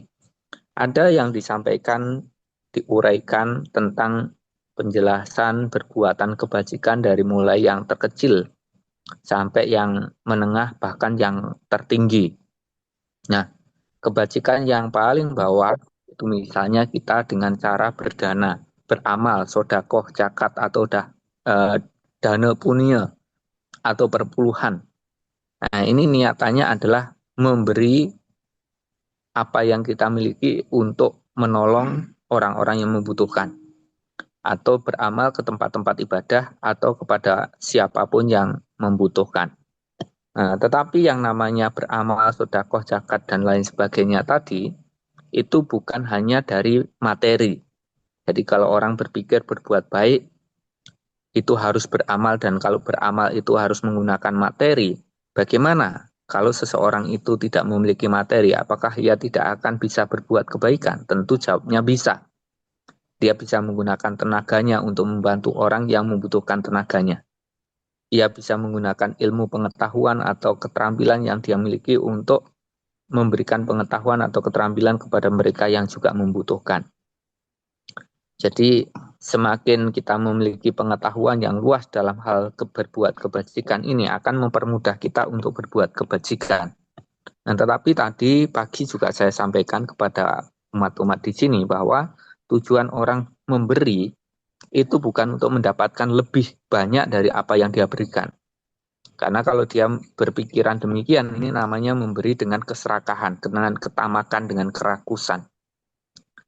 Ada yang disampaikan, diuraikan tentang penjelasan perbuatan kebajikan dari mulai yang terkecil sampai yang menengah, bahkan yang tertinggi. Nah, kebajikan yang paling bawah itu misalnya kita dengan cara berdana, beramal, sodakoh, zakat, atau dana punya, atau perpuluhan. Nah, ini niatannya adalah memberi apa yang kita miliki untuk menolong orang-orang yang membutuhkan, atau beramal ke tempat-tempat ibadah, atau kepada siapapun yang membutuhkan. Nah, tetapi yang namanya beramal, sedekah, zakat, dan lain sebagainya tadi, itu bukan hanya dari materi. Jadi kalau orang berpikir berbuat baik, itu harus beramal, dan kalau beramal itu harus menggunakan materi. Bagaimana kalau seseorang itu tidak memiliki materi? Apakah ia tidak akan bisa berbuat kebaikan? Tentu jawabnya bisa. Dia bisa menggunakan tenaganya untuk membantu orang yang membutuhkan tenaganya. Ia bisa menggunakan ilmu pengetahuan atau keterampilan yang dia miliki untuk memberikan pengetahuan atau keterampilan kepada mereka yang juga membutuhkan. Jadi semakin kita memiliki pengetahuan yang luas dalam hal berbuat kebajikan ini akan mempermudah kita untuk berbuat kebajikan. Nah, tetapi tadi pagi juga saya sampaikan kepada umat-umat di sini bahwa tujuan orang memberi itu bukan untuk mendapatkan lebih banyak dari apa yang dia berikan. Karena kalau dia berpikiran demikian, ini namanya memberi dengan keserakahan, dengan ketamakan, dengan kerakusan.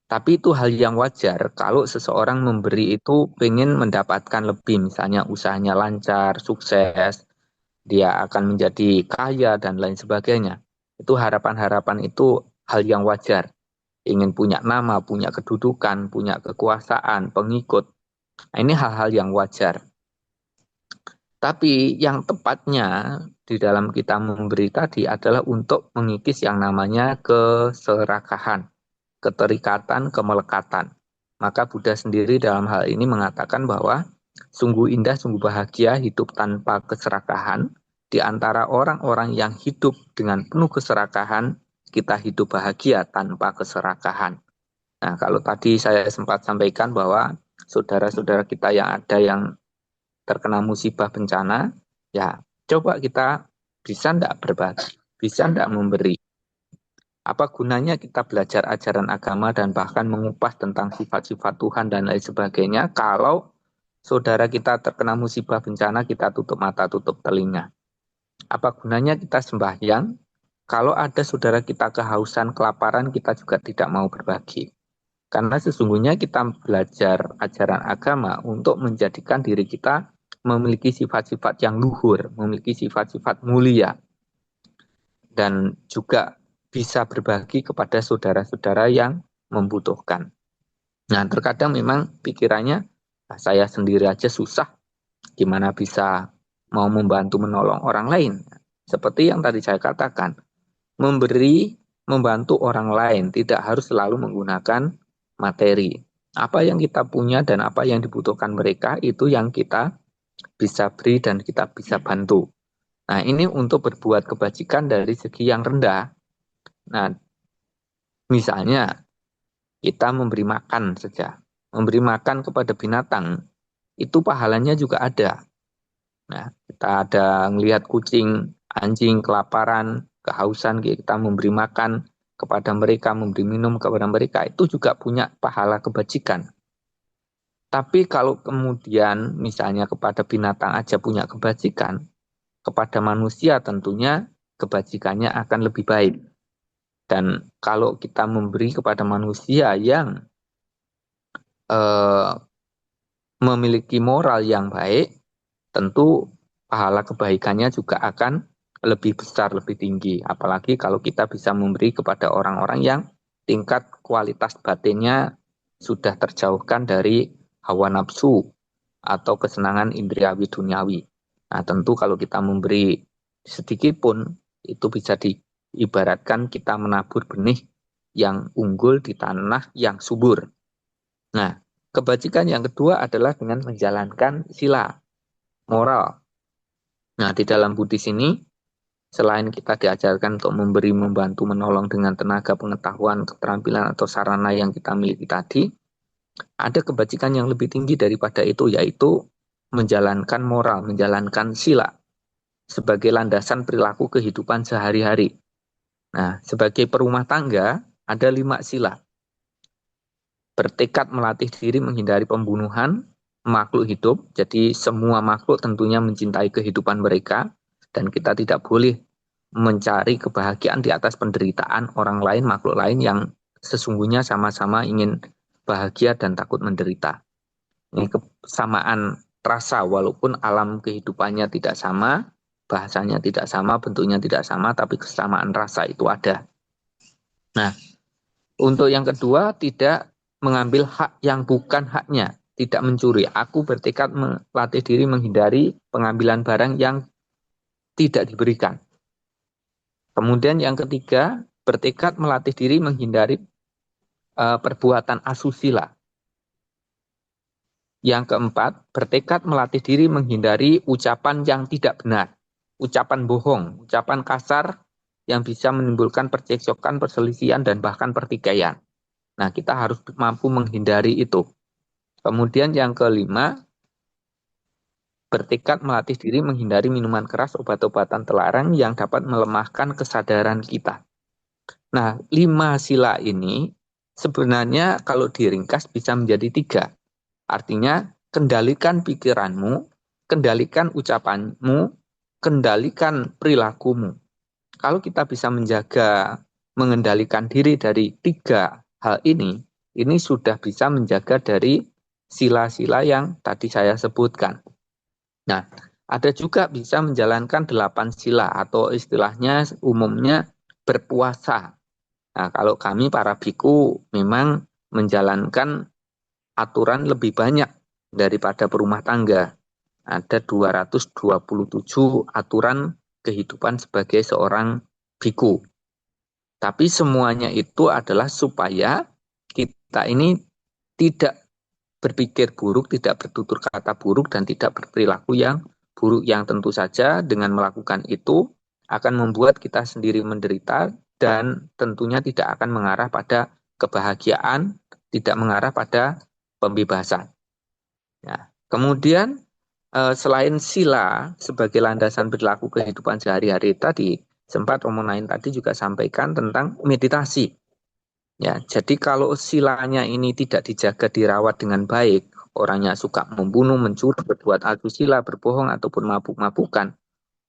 Tapi itu hal yang wajar kalau seseorang memberi itu ingin mendapatkan lebih, misalnya usahanya lancar, sukses, dia akan menjadi kaya dan lain sebagainya. Itu harapan-harapan itu hal yang wajar. Ingin punya nama, punya kedudukan, punya kekuasaan, pengikut. Nah, ini hal-hal yang wajar. Tapi yang tepatnya di dalam kita memberi tadi adalah untuk mengikis yang namanya keserakahan, keterikatan, kemelekatan. Maka Buddha sendiri dalam hal ini mengatakan bahwa sungguh indah, sungguh bahagia hidup tanpa keserakahan. Di antara orang-orang yang hidup dengan penuh keserakahan, kita hidup bahagia tanpa keserakahan. Nah, kalau tadi saya sempat sampaikan bahwa saudara-saudara kita yang ada yang terkena musibah bencana, ya coba kita bisa enggak berbagi, bisa enggak memberi. Apa gunanya kita belajar ajaran agama dan bahkan mengupas tentang sifat-sifat Tuhan dan lain sebagainya kalau saudara kita terkena musibah bencana kita tutup mata, tutup telinga. Apa gunanya kita sembahyang kalau ada saudara kita kehausan, kelaparan, kita juga tidak mau berbagi. Karena sesungguhnya kita belajar ajaran agama untuk menjadikan diri kita memiliki sifat-sifat yang luhur, memiliki sifat-sifat mulia, dan juga bisa berbagi kepada saudara-saudara yang membutuhkan. Nah, terkadang memang pikirannya, saya sendiri aja susah, gimana bisa mau membantu menolong orang lain. Seperti yang tadi saya katakan, memberi, membantu orang lain tidak harus selalu menggunakan materi. Apa yang kita punya dan apa yang dibutuhkan mereka itu yang kita bisa beri dan kita bisa bantu. Nah, ini untuk berbuat kebajikan dari segi yang rendah. Nah, misalnya kita memberi makan saja. Memberi makan kepada binatang, itu pahalanya juga ada. Nah, kita ada melihat kucing, anjing, kelaparan, kehausan, kita memberi makan kepada mereka, memberi minum kepada mereka, itu juga punya pahala kebajikan. Tapi kalau kemudian misalnya kepada binatang aja punya kebajikan, kepada manusia tentunya kebajikannya akan lebih baik. Dan kalau kita memberi kepada manusia yang memiliki moral yang baik, tentu pahala kebaikannya juga akan lebih besar, lebih tinggi. Apalagi kalau kita bisa memberi kepada orang-orang yang tingkat kualitas batinnya sudah terjauhkan dari hawa nafsu atau kesenangan indriawi duniawi. Nah, tentu kalau kita memberi sedikit pun, itu bisa diibaratkan kita menabur benih yang unggul di tanah yang subur. Nah, kebajikan yang kedua adalah dengan menjalankan sila, moral. Nah, di dalam Buddhis ini, selain kita diajarkan untuk memberi, membantu, menolong dengan tenaga, pengetahuan, keterampilan, atau sarana yang kita miliki tadi, ada kebajikan yang lebih tinggi daripada itu, yaitu menjalankan moral, menjalankan sila sebagai landasan perilaku kehidupan sehari-hari. Nah, sebagai perumah tangga, ada 5 sila. Bertekad melatih diri menghindari pembunuhan makhluk hidup, jadi semua makhluk tentunya mencintai kehidupan mereka, dan kita tidak boleh mencari kebahagiaan di atas penderitaan orang lain, makhluk lain yang sesungguhnya sama-sama ingin bahagia dan takut menderita. Ini kesamaan rasa, walaupun alam kehidupannya tidak sama, bahasanya tidak sama, bentuknya tidak sama, tapi kesamaan rasa itu ada. Nah, untuk yang kedua, tidak mengambil hak yang bukan haknya, tidak mencuri. Aku bertekad melatih diri menghindari pengambilan barang yang tidak diberikan. Kemudian yang ketiga, bertekad melatih diri menghindari perbuatan asusila. Yang keempat, bertekad melatih diri menghindari ucapan yang tidak benar, ucapan bohong, ucapan kasar yang bisa menimbulkan percekcokan, perselisihan, dan bahkan pertikaian. Nah, kita harus mampu menghindari itu. Kemudian yang kelima, bertekad melatih diri menghindari minuman keras, obat-obatan terlarang yang dapat melemahkan kesadaran kita. Nah, 5 sila ini sebenarnya kalau diringkas bisa menjadi 3. Artinya, kendalikan pikiranmu, kendalikan ucapanmu, kendalikan perilakumu. Kalau kita bisa menjaga, mengendalikan diri dari 3 hal ini sudah bisa menjaga dari sila-sila yang tadi saya sebutkan. Nah, ada juga bisa menjalankan 8 sila atau istilahnya umumnya berpuasa. Nah, kalau kami para biku memang menjalankan aturan lebih banyak daripada perumah tangga. ada 227 aturan kehidupan sebagai seorang biku. Tapi semuanya itu adalah supaya kita ini tidak berpikir buruk, tidak bertutur kata buruk, dan tidak berperilaku yang buruk, yang tentu saja dengan melakukan itu akan membuat kita sendiri menderita dan tentunya tidak akan mengarah pada kebahagiaan, tidak mengarah pada pembebasan. Ya. Kemudian selain sila sebagai landasan perilaku kehidupan sehari-hari tadi, sempat Romo Nain tadi juga sampaikan tentang meditasi. Ya, jadi kalau silanya ini tidak dijaga, dirawat dengan baik, orangnya suka membunuh, mencuri, berbuat asusila, berbohong ataupun mabuk-mabukan,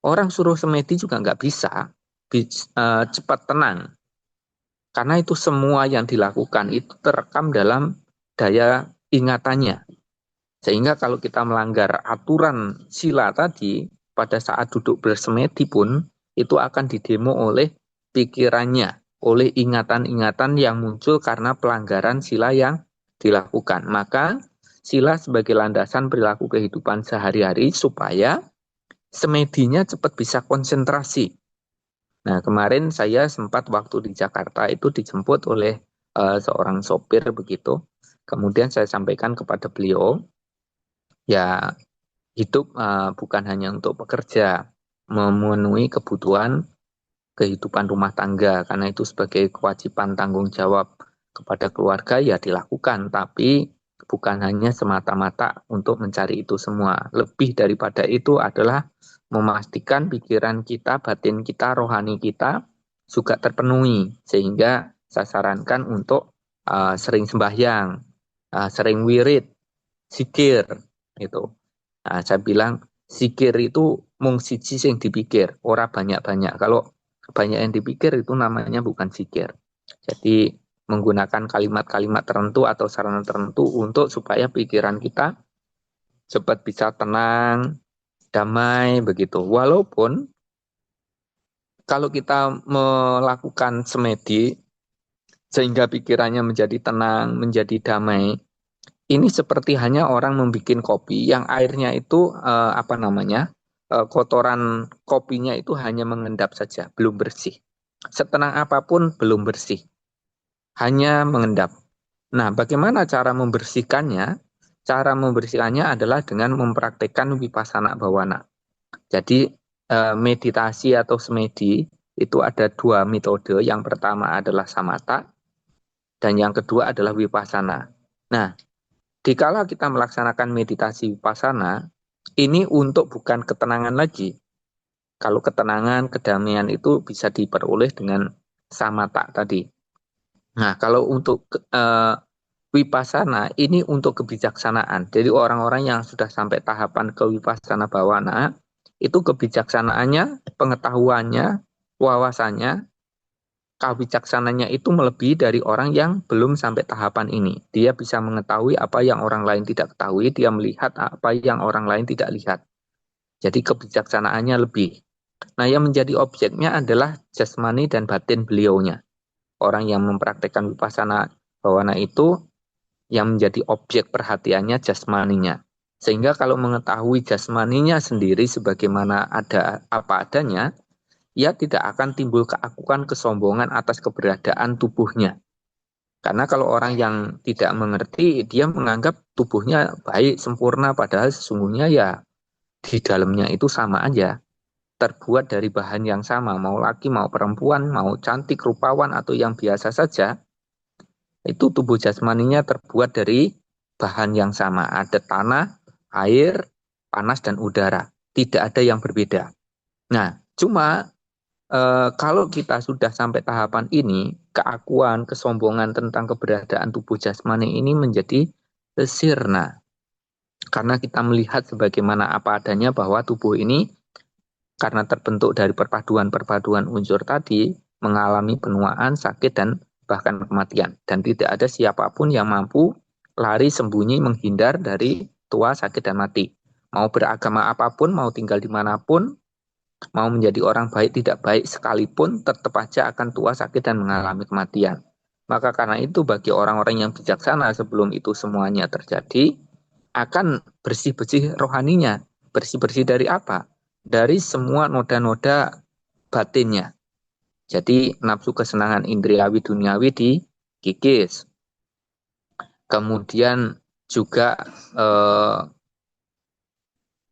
orang suruh semedi juga nggak bisa cepat tenang. Karena itu semua yang dilakukan itu terekam dalam daya ingatannya. Sehingga kalau kita melanggar aturan sila tadi, pada saat duduk bersemedi pun, itu akan didemo oleh pikirannya, oleh ingatan-ingatan yang muncul karena pelanggaran sila yang dilakukan. Maka sila sebagai landasan perilaku kehidupan sehari-hari supaya semedinya cepat bisa konsentrasi. Nah, kemarin saya sempat waktu di Jakarta itu dijemput oleh seorang sopir begitu. Kemudian saya sampaikan kepada beliau, ya hidup bukan hanya untuk bekerja, memenuhi kebutuhan kehidupan rumah tangga, karena itu sebagai kewajiban tanggung jawab kepada keluarga ya dilakukan, tapi bukan hanya semata-mata untuk mencari itu semua. Lebih daripada itu adalah memastikan pikiran kita, batin kita, rohani kita juga terpenuhi, sehingga saya sarankan untuk sering sembahyang, sering wirid, zikir, gitu. Nah, saya bilang zikir itu mung siji sing dipikir, ora banyak-banyak. Kalau banyak yang dipikir itu namanya bukan zikir. Jadi menggunakan kalimat-kalimat tertentu atau sarana tertentu untuk supaya pikiran kita cepat bisa tenang, damai begitu. Walaupun kalau kita melakukan semedi sehingga pikirannya menjadi tenang, menjadi damai, ini seperti hanya orang membuat kopi yang airnya itu kotoran kopinya itu hanya mengendap saja, belum bersih. Setenang apapun belum bersih, hanya mengendap. Nah, bagaimana cara membersihkannya? Cara membersihkannya adalah dengan mempraktekkan vipassana bhavana. Jadi meditasi atau semedi itu ada dua metode. Yang pertama adalah samatha dan yang kedua adalah vipassana. Nah, dikala kita melaksanakan meditasi vipassana, ini untuk bukan ketenangan lagi. Kalau ketenangan, kedamaian itu bisa diperoleh dengan samatha tadi. Nah, kalau untuk vipassana, ini untuk kebijaksanaan. Jadi orang-orang yang sudah sampai tahapan ke vipassana bhavana, itu kebijaksanaannya, pengetahuannya, wawasannya, kebijaksananya itu melebihi dari orang yang belum sampai tahapan ini. Dia bisa mengetahui apa yang orang lain tidak ketahui, dia melihat apa yang orang lain tidak lihat. Jadi kebijaksanaannya lebih. Nah, yang menjadi objeknya adalah jasmani dan batin beliaunya. Orang yang mempraktekkan vipassana bhavana itu yang menjadi objek perhatiannya jasmaninya. Sehingga kalau mengetahui jasmaninya sendiri sebagaimana ada apa adanya, ia tidak akan timbul keakuan, kesombongan atas keberadaan tubuhnya. Karena kalau orang yang tidak mengerti, dia menganggap tubuhnya baik, sempurna, padahal sesungguhnya ya di dalamnya itu sama aja. Terbuat dari bahan yang sama, mau laki, mau perempuan, mau cantik, rupawan, atau yang biasa saja, itu tubuh jasmaninya terbuat dari bahan yang sama. Ada tanah, air, panas, dan udara. Tidak ada yang berbeda. Nah, cuma kalau kita sudah sampai tahapan ini, keakuan, kesombongan tentang keberadaan tubuh jasmani ini menjadi sirna. Karena kita melihat sebagaimana apa adanya bahwa tubuh ini karena terbentuk dari perpaduan-perpaduan unsur tadi, mengalami penuaan, sakit, dan bahkan kematian. Dan tidak ada siapapun yang mampu lari sembunyi menghindar dari tua, sakit, dan mati. Mau beragama apapun, mau tinggal dimanapun, mau menjadi orang baik tidak baik sekalipun, tetap aja akan tua, sakit, dan mengalami kematian. Maka karena itu bagi orang-orang yang bijaksana sebelum itu semuanya terjadi, akan bersih-bersih rohaninya. Bersih-bersih dari apa? Dari semua noda-noda batinnya. Jadi nafsu kesenangan indriawi duniawi dikikis. Kemudian juga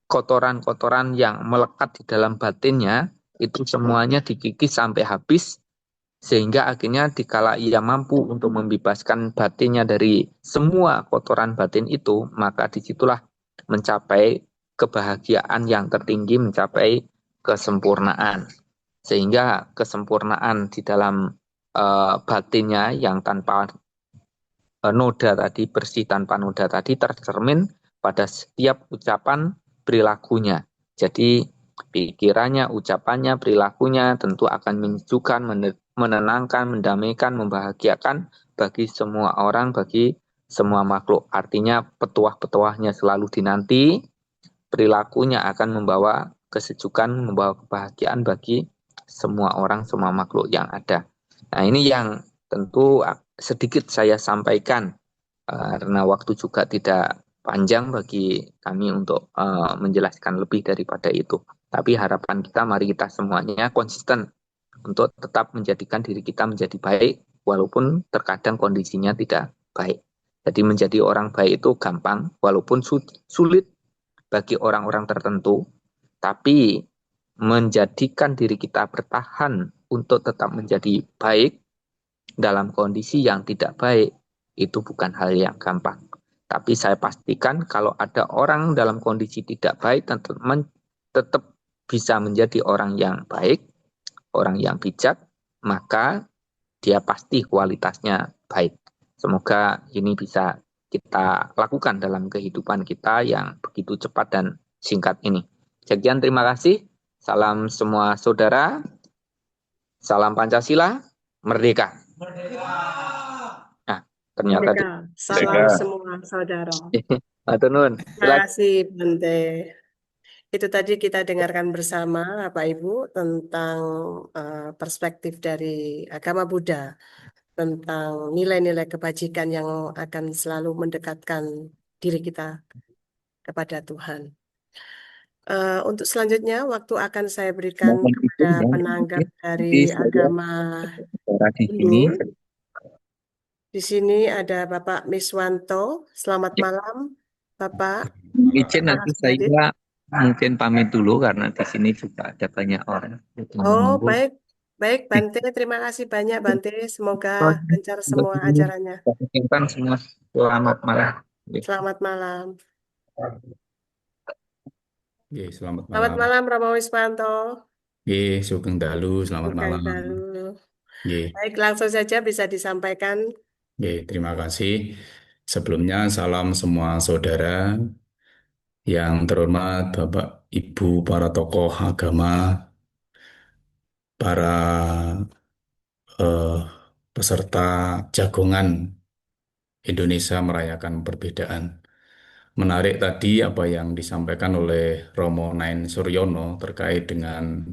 kotoran-kotoran yang melekat di dalam batinnya itu semuanya dikikis sampai habis, sehingga akhirnya dikala ia mampu untuk membebaskan batinnya dari semua kotoran batin itu, maka disitulah mencapai kebahagiaan yang tertinggi, mencapai kesempurnaan. Sehingga kesempurnaan di dalam batinnya yang tanpa noda tadi, bersih tanpa noda tadi, tercermin pada setiap ucapan perilakunya. Jadi pikirannya, ucapannya, perilakunya tentu akan menyejukkan, menenangkan, mendamaikan, membahagiakan bagi semua orang, bagi semua makhluk. Artinya petuah-petuahnya selalu dinanti, perilakunya akan membawa kesejukan, membawa kebahagiaan bagi semua orang, semua makhluk yang ada. Nah, ini yang tentu sedikit saya sampaikan karena waktu juga tidak panjang bagi kami untuk menjelaskan lebih daripada itu. Tapi harapan kita, mari kita semuanya konsisten untuk tetap menjadikan diri kita menjadi baik, walaupun terkadang kondisinya tidak baik. Jadi menjadi orang baik itu gampang, walaupun sulit bagi orang-orang tertentu, tapi menjadikan diri kita bertahan untuk tetap menjadi baik dalam kondisi yang tidak baik, itu bukan hal yang gampang. Tapi saya pastikan kalau ada orang dalam kondisi tidak baik, tetap bisa menjadi orang yang baik, orang yang bijak, maka dia pasti kualitasnya baik. Semoga ini bisa kita lakukan dalam kehidupan kita yang begitu cepat dan singkat ini. Sekian, terima kasih. Salam semua saudara. Salam Pancasila. Merdeka. Nah, ternyata Merdeka. Salam semua saudara. Matur nuwun. Terima kasih Bante. Itu tadi kita dengarkan bersama Bapak Ibu tentang perspektif dari agama Buddha, tentang nilai-nilai kebajikan yang akan selalu mendekatkan diri kita kepada Tuhan. Untuk selanjutnya, waktu akan saya berikan kepada penanggap dari agama Hindu. Di sini ada Bapak Miswanto. Selamat malam, Bapak. Izin nanti saya mungkin pamit dulu karena di sini juga ada banyak orang. Oh, baik. Baik, Bante. Terima kasih banyak, Bante. Semoga lancar semua acaranya. Semua selamat malam. Selamat malam. Selamat Selamat malam. malam, Romo Wiswanto. Sugeng Dalu, selamat malam. Dalu. Baik, langsung saja bisa disampaikan. Terima kasih. Sebelumnya salam semua saudara yang terhormat Bapak Ibu para tokoh agama, para peserta jagongan Indonesia Merayakan Perbedaan. Menarik tadi apa yang disampaikan oleh Romo Nain Suryono terkait dengan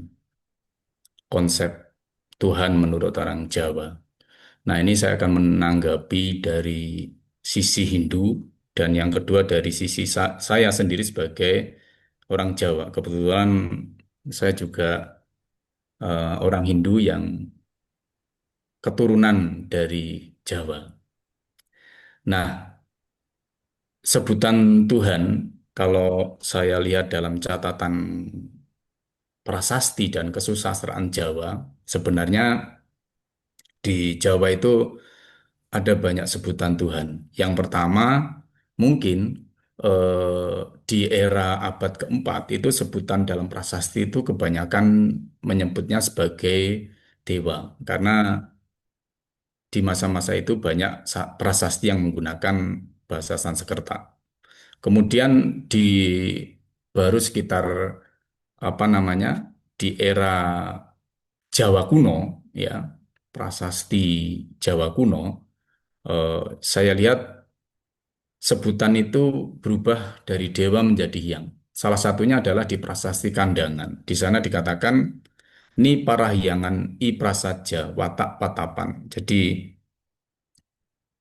konsep Tuhan menurut orang Jawa. Nah, ini saya akan menanggapi dari sisi Hindu dan yang kedua dari sisi saya sendiri sebagai orang Jawa. Kebetulan saya juga orang Hindu yang keturunan dari Jawa. Nah, sebutan Tuhan kalau saya lihat dalam catatan prasasti dan kesusastraan Jawa, sebenarnya di Jawa itu ada banyak sebutan Tuhan. Yang pertama, mungkin di era abad keempat itu sebutan dalam prasasti itu kebanyakan menyebutnya sebagai dewa. Karena di masa-masa itu banyak prasasti yang menggunakan bahasa Sanskerta. Kemudian baru sekitar apa namanya di era Jawa kuno, ya prasasti Jawa kuno, saya lihat sebutan itu berubah dari dewa menjadi hyang. Salah satunya adalah di prasasti Kandangan. Di sana dikatakan ni parahyangan i prasaja watak patapan. Jadi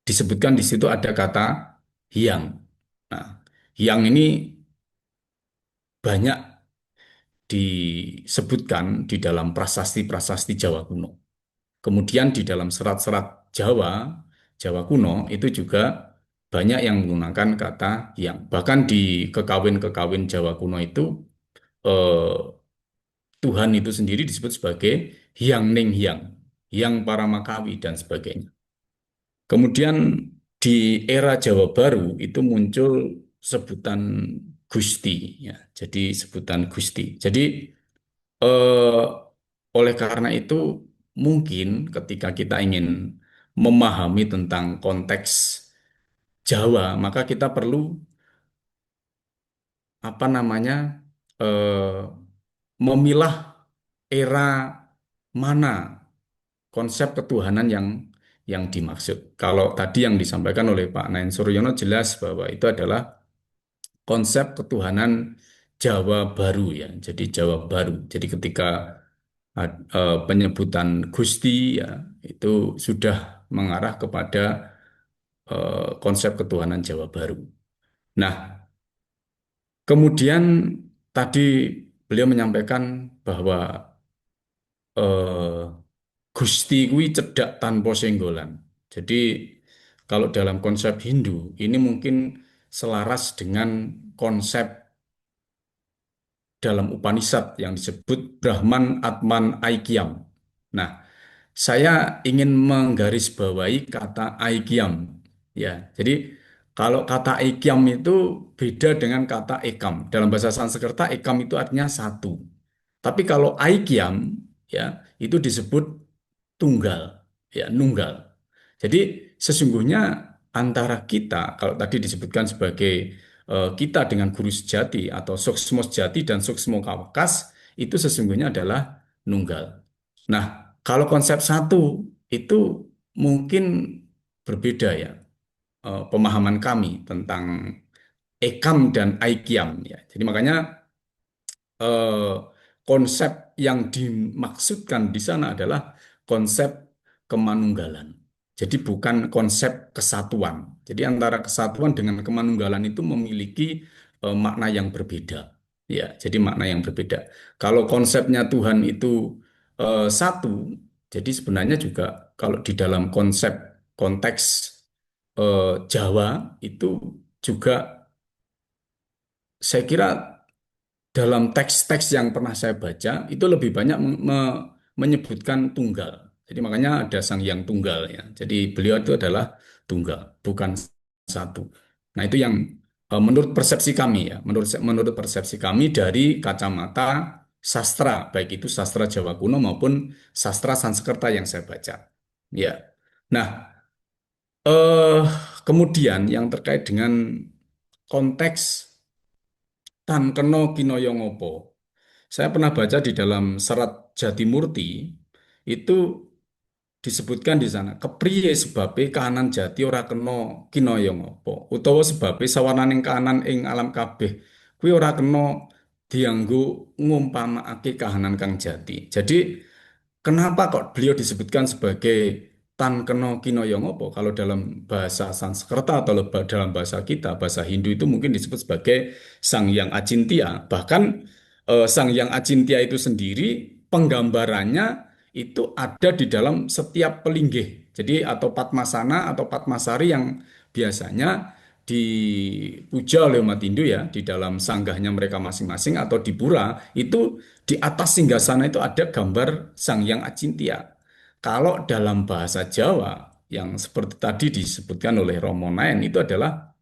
disebutkan di situ ada kata hyang. Nah, hyang ini banyak disebutkan di dalam prasasti-prasasti Jawa kuno. Kemudian di dalam serat-serat Jawa, Jawa kuno itu juga banyak yang menggunakan kata yang. Bahkan di kekawin-kekawin Jawa kuno itu eh, Tuhan itu sendiri disebut sebagai Hyang Ning Hyang, Hyang Paramakawi dan sebagainya. Kemudian di era Jawa Baru itu muncul sebutan Gusti, ya. Jadi sebutan Gusti. Jadi eh, oleh karena itu mungkin ketika kita ingin memahami tentang konteks Jawa, maka kita perlu apa namanya memilah era mana konsep ketuhanan yang dimaksud. Kalau tadi yang disampaikan oleh Pak Nain Suryono jelas bahwa itu adalah konsep ketuhanan Jawa Baru ya. Jadi Jawa Baru. Jadi ketika penyebutan Gusti ya itu sudah mengarah kepada konsep ketuhanan Jawa Baru. Nah, kemudian tadi beliau menyampaikan bahwa eh, Gusti kuwi cedak tanpa senggolan. Jadi kalau dalam konsep Hindu ini mungkin selaras dengan konsep dalam Upanishad yang disebut Brahman Atman Aikyam. Nah, saya ingin menggarisbawahi kata Aikyam. Ya, jadi kalau kata Aikyam itu beda dengan kata Ekam. Dalam bahasa Sanskerta Ekam itu artinya satu. Tapi kalau Aikyam ya itu disebut tunggal, ya nunggal. Jadi sesungguhnya antara kita kalau tadi disebutkan sebagai kita dengan guru sejati atau suksmo sejati dan suksmo kawakas itu sesungguhnya adalah nunggal. Nah, kalau konsep satu itu mungkin berbeda ya pemahaman kami tentang ekam dan aikiam ya. Jadi makanya eh, konsep yang dimaksudkan di sana adalah konsep kemanunggalan. Jadi bukan konsep kesatuan. Jadi antara kesatuan dengan kemanunggalan itu memiliki makna yang berbeda. Ya, jadi makna yang berbeda. Kalau konsepnya Tuhan itu satu, jadi sebenarnya juga kalau di dalam konsep konteks Jawa itu juga saya kira dalam teks-teks yang pernah saya baca itu lebih banyak menyebutkan tunggal. Jadi makanya ada Sang Hyang Tunggal ya. Jadi beliau itu adalah tunggal, bukan satu. Nah itu yang menurut persepsi kami ya, menurut persepsi kami dari kacamata sastra, baik itu sastra Jawa kuno maupun sastra Sanskerta yang saya baca. Ya. Nah, eh kemudian yang terkait dengan konteks tan kena kinaya ngapa. Saya pernah baca di dalam serat Jatimurti itu disebutkan di sana kepriye sebabe kahanan jati ora kena kinaya ngapa utawa sebabe sawananing kahanan ing alam kabeh kuwi ora kena dianggo ngumpamakake kahanan kang jati. Jadi kenapa kok beliau disebutkan sebagai tan kena kinaya ngapa? Kalau dalam bahasa Sanskerta atau dalam bahasa kita, bahasa Hindu itu mungkin disebut sebagai Sang Hyang Acintya. Bahkan Sang Hyang Acintya itu sendiri penggambarannya itu ada di dalam setiap pelinggih. Jadi atau Padmasana atau Padmasari yang biasanya dipuja oleh umat Hindu ya di dalam sanggahnya mereka masing-masing atau di pura itu di atas singgasana itu ada gambar Sang Hyang Acintya. Kalau dalam bahasa Jawa yang seperti tadi disebutkan oleh Romo Naen itu adalah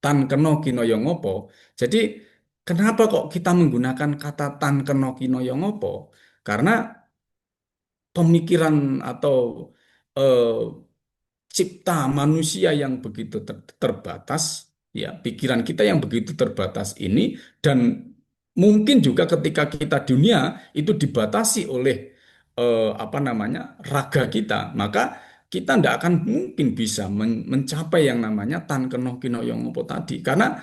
tan kena kinaya ngapa. Jadi kenapa kok kita menggunakan kata tan kena kinaya ngapa? Karena pemikiran atau eh, cipta manusia yang begitu terbatas, ya pikiran kita yang begitu terbatas ini, dan mungkin juga ketika kita dunia itu dibatasi oleh apa namanya raga kita, maka kita tidak akan mungkin bisa mencapai yang namanya tan kenoh kino yang ngopo tadi, karena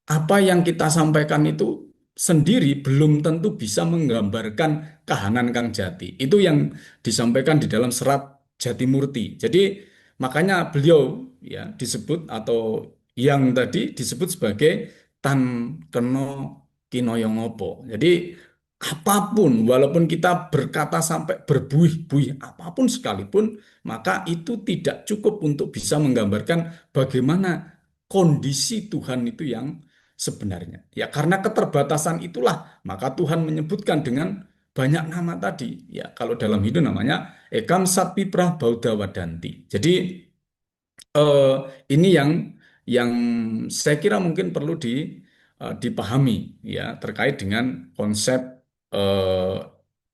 apa yang kita sampaikan itu sendiri belum tentu bisa menggambarkan kahanan kang jati. Itu yang disampaikan di dalam serat Jatimurti. Jadi makanya beliau ya disebut atau yang tadi disebut sebagai tan keno kinoyo ngopo. Jadi apapun, walaupun kita berkata sampai berbuih-buih apapun sekalipun, maka itu tidak cukup untuk bisa menggambarkan bagaimana kondisi Tuhan itu yang sebenarnya. Ya, karena keterbatasan itulah maka Tuhan menyebutkan dengan banyak nama tadi. Ya, kalau dalam Hindu namanya Ekam Satpiprah Baudha Wadanti. Jadi eh, ini yang saya kira mungkin perlu dipahami ya terkait dengan konsep eh,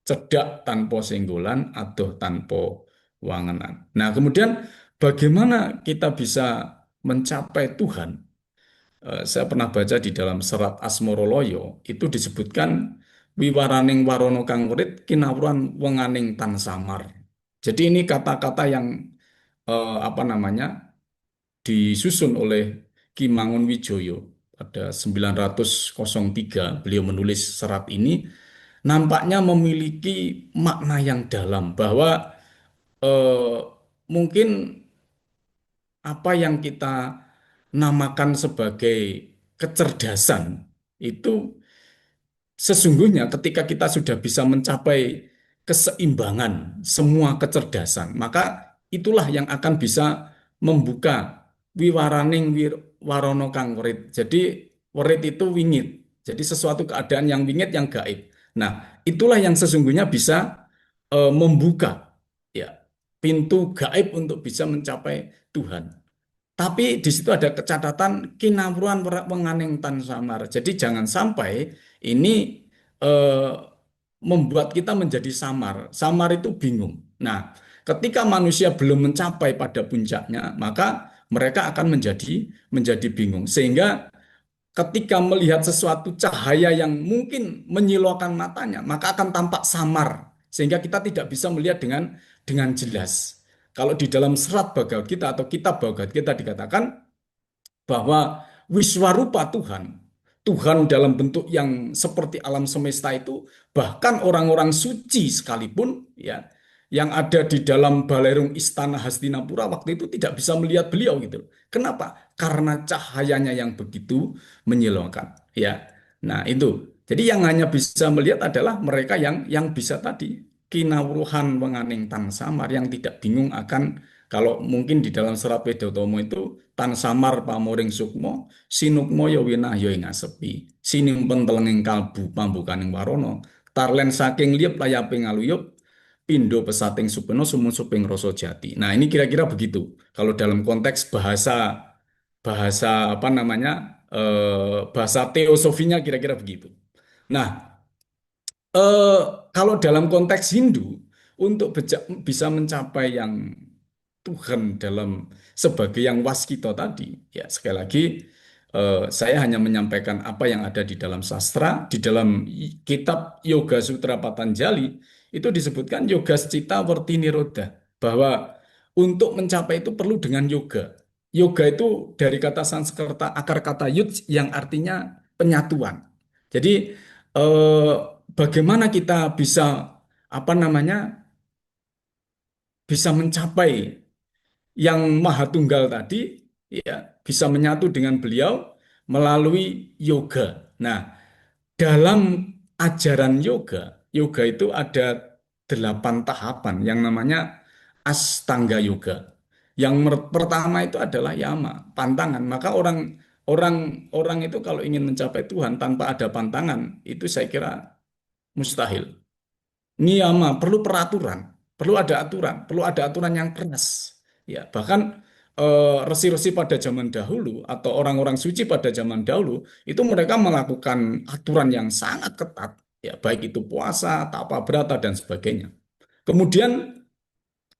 cedak tanpa senggolan atau tanpa wangenan. Nah, kemudian bagaimana kita bisa mencapai Tuhan? Saya pernah baca di dalam serat Asmoroloyo itu disebutkan wiwaraning warono kang urip kinawruhan wenganing tan samar. Jadi ini kata-kata yang apa namanya disusun oleh Ki Mangunwijoyo pada 903 beliau menulis serat ini nampaknya memiliki makna yang dalam bahwa eh, mungkin apa yang kita namakan sebagai kecerdasan itu sesungguhnya ketika kita sudah bisa mencapai keseimbangan semua kecerdasan, maka itulah yang akan bisa membuka wiwaraning warono kang werit. Jadi werit itu wingit. Jadi sesuatu keadaan yang wingit yang gaib. Nah, itulah yang sesungguhnya bisa membuka ya pintu gaib untuk bisa mencapai Tuhan. Tapi di situ ada catatan kinawruan wenganing tan samar. Jadi jangan sampai ini eh, membuat kita menjadi samar. Samar itu bingung. Nah, ketika manusia belum mencapai pada puncaknya, maka mereka akan menjadi bingung. Sehingga ketika melihat sesuatu cahaya yang mungkin menyilaukan matanya, maka akan tampak samar sehingga kita tidak bisa melihat dengan jelas. Kalau di dalam serat Bhagavad Gita atau kitab Bhagavad Gita dikatakan bahwa Wiswarupa Tuhan, Tuhan dalam bentuk yang seperti alam semesta itu, bahkan orang-orang suci sekalipun ya yang ada di dalam balerung istana Hastinapura waktu itu tidak bisa melihat beliau gitu. Kenapa? Karena cahayanya yang begitu menyilaukan. Ya, nah itu. Jadi yang hanya bisa melihat adalah mereka yang bisa tadi kinawruhan wenganing tan samar yang tidak bingung akan kalau mungkin di dalam serat Wedawatomo itu tan samar pamoring sukmo sinukmo ya winahya ing asepi sinimpen telenging kalbu pambukaning warono tarlen saking liep layaping aluyup pindo pesating supeno sumun suping rasa jati. Nah, ini kira-kira begitu. Kalau dalam konteks bahasa bahasa apa namanya? Bahasa teosofinya kira-kira begitu. Nah, eh, kalau dalam konteks Hindu untuk bisa mencapai yang Tuhan dalam sebagai yang waskito tadi, ya sekali lagi saya hanya menyampaikan apa yang ada di dalam sastra, di dalam kitab Yoga Sutra Patanjali itu disebutkan yoga cita werti nirodha bahwa untuk mencapai itu perlu dengan yoga. Yoga itu dari kata Sanskerta akar kata yud yang artinya penyatuan. Jadi eh, bagaimana kita bisa apa namanya bisa mencapai yang Maha Tunggal tadi ya bisa menyatu dengan beliau melalui yoga. Nah, dalam ajaran yoga, yoga itu ada 8 tahapan yang namanya Astanga Yoga. Yang pertama itu adalah yama, pantangan. Maka orang itu kalau ingin mencapai Tuhan tanpa ada pantangan, itu saya kira mustahil. Niyama perlu peraturan, perlu ada aturan yang keras. Ya, bahkan resi-resi pada zaman dahulu atau orang-orang suci pada zaman dahulu itu mereka melakukan aturan yang sangat ketat, ya baik itu puasa, tapa brata dan sebagainya. Kemudian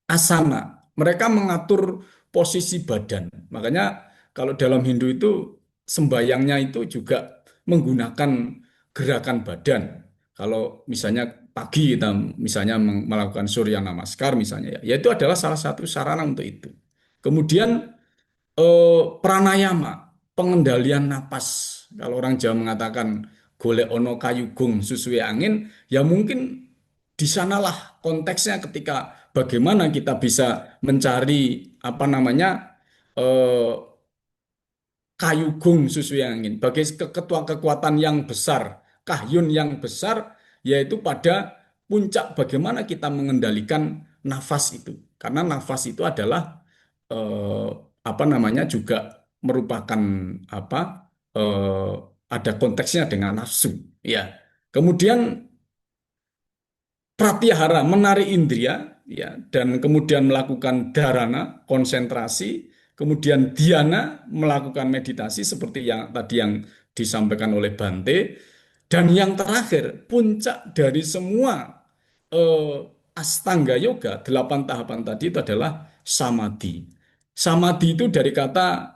asana, mereka mengatur posisi badan. Makanya kalau dalam Hindu itu sembayangnya itu juga menggunakan gerakan badan. Kalau misalnya pagi kita misalnya melakukan Surya Namaskar misalnya ya itu adalah salah satu sarana untuk itu. Kemudian pranayama, pengendalian napas. Kalau orang Jawa mengatakan golek ono kayugung susui angin, ya mungkin di sanalah konteksnya ketika bagaimana kita bisa mencari apa namanya kayugung susui angin, bagi ketua kekuatan yang besar kahyun yang besar, yaitu pada puncak bagaimana kita mengendalikan nafas itu. Karena nafas itu adalah eh, apa namanya juga merupakan apa eh, ada konteksnya dengan nafsu, ya. Kemudian pratyahara menarik indria, ya, dan kemudian melakukan dharana konsentrasi, kemudian dhyana melakukan meditasi seperti yang tadi yang disampaikan oleh Bante, dan yang terakhir puncak dari semua eh, Astanga Yoga 8 tahapan tadi itu adalah samadhi. Samadhi itu dari kata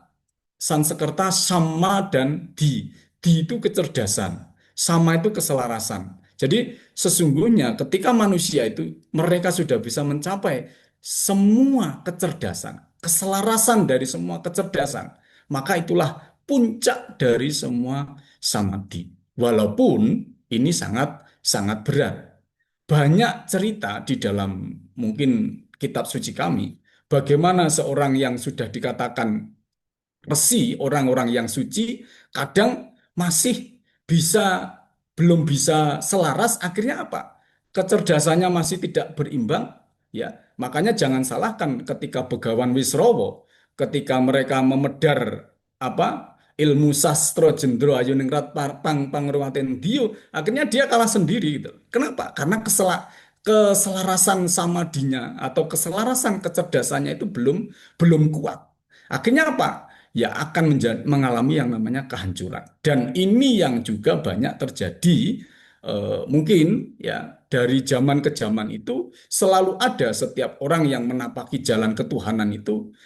Sanskerta sama dan di. Di itu kecerdasan, sama itu keselarasan. Jadi sesungguhnya ketika manusia itu mereka sudah bisa mencapai semua kecerdasan, keselarasan dari semua kecerdasan, maka itulah puncak dari semua samadhi. Walaupun ini sangat sangat berat. Banyak cerita di dalam mungkin kitab suci kami, bagaimana seorang yang sudah dikatakan resi, orang-orang yang suci, kadang masih bisa belum bisa selaras, akhirnya apa? Kecerdasannya masih tidak berimbang, ya. Makanya jangan salahkan ketika Begawan Wisrowo, ketika mereka memedar apa ilmu sastra jendro ayuningrat pang pangruwaten dio, akhirnya dia kalah sendiri gitu. Kenapa? Karena keselarasan samadinya atau keselarasan kecerdasannya itu belum belum kuat. Akhirnya apa? Ya akan mengalami yang namanya kehancuran. Dan ini yang juga banyak terjadi mungkin ya dari zaman ke zaman itu selalu ada setiap orang yang menapaki jalan ketuhanan itu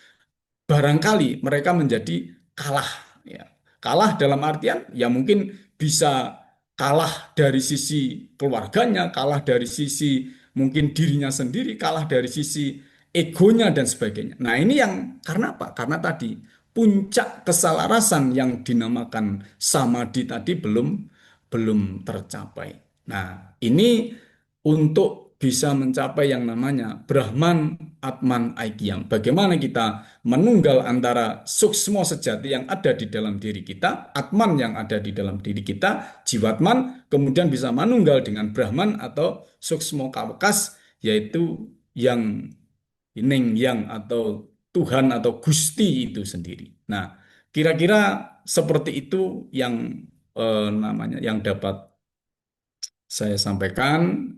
barangkali mereka menjadi kalah ya. Kalah dalam artian ya mungkin bisa kalah dari sisi keluarganya, kalah dari sisi mungkin dirinya sendiri, kalah dari sisi egonya dan sebagainya. Nah, ini yang karena apa? Karena tadi puncak keselarasan yang dinamakan samadhi tadi belum belum tercapai. Nah, ini untuk bisa mencapai yang namanya Brahman Atman Aikyam. Bagaimana kita menunggal antara suksmo sejati yang ada di dalam diri kita, Atman yang ada di dalam diri kita, Jiwatman, kemudian bisa menunggal dengan Brahman atau suksmo kawekas, yaitu yang Ning yang atau Tuhan atau Gusti itu sendiri. Nah, kira-kira seperti itu yang namanya yang dapat saya sampaikan.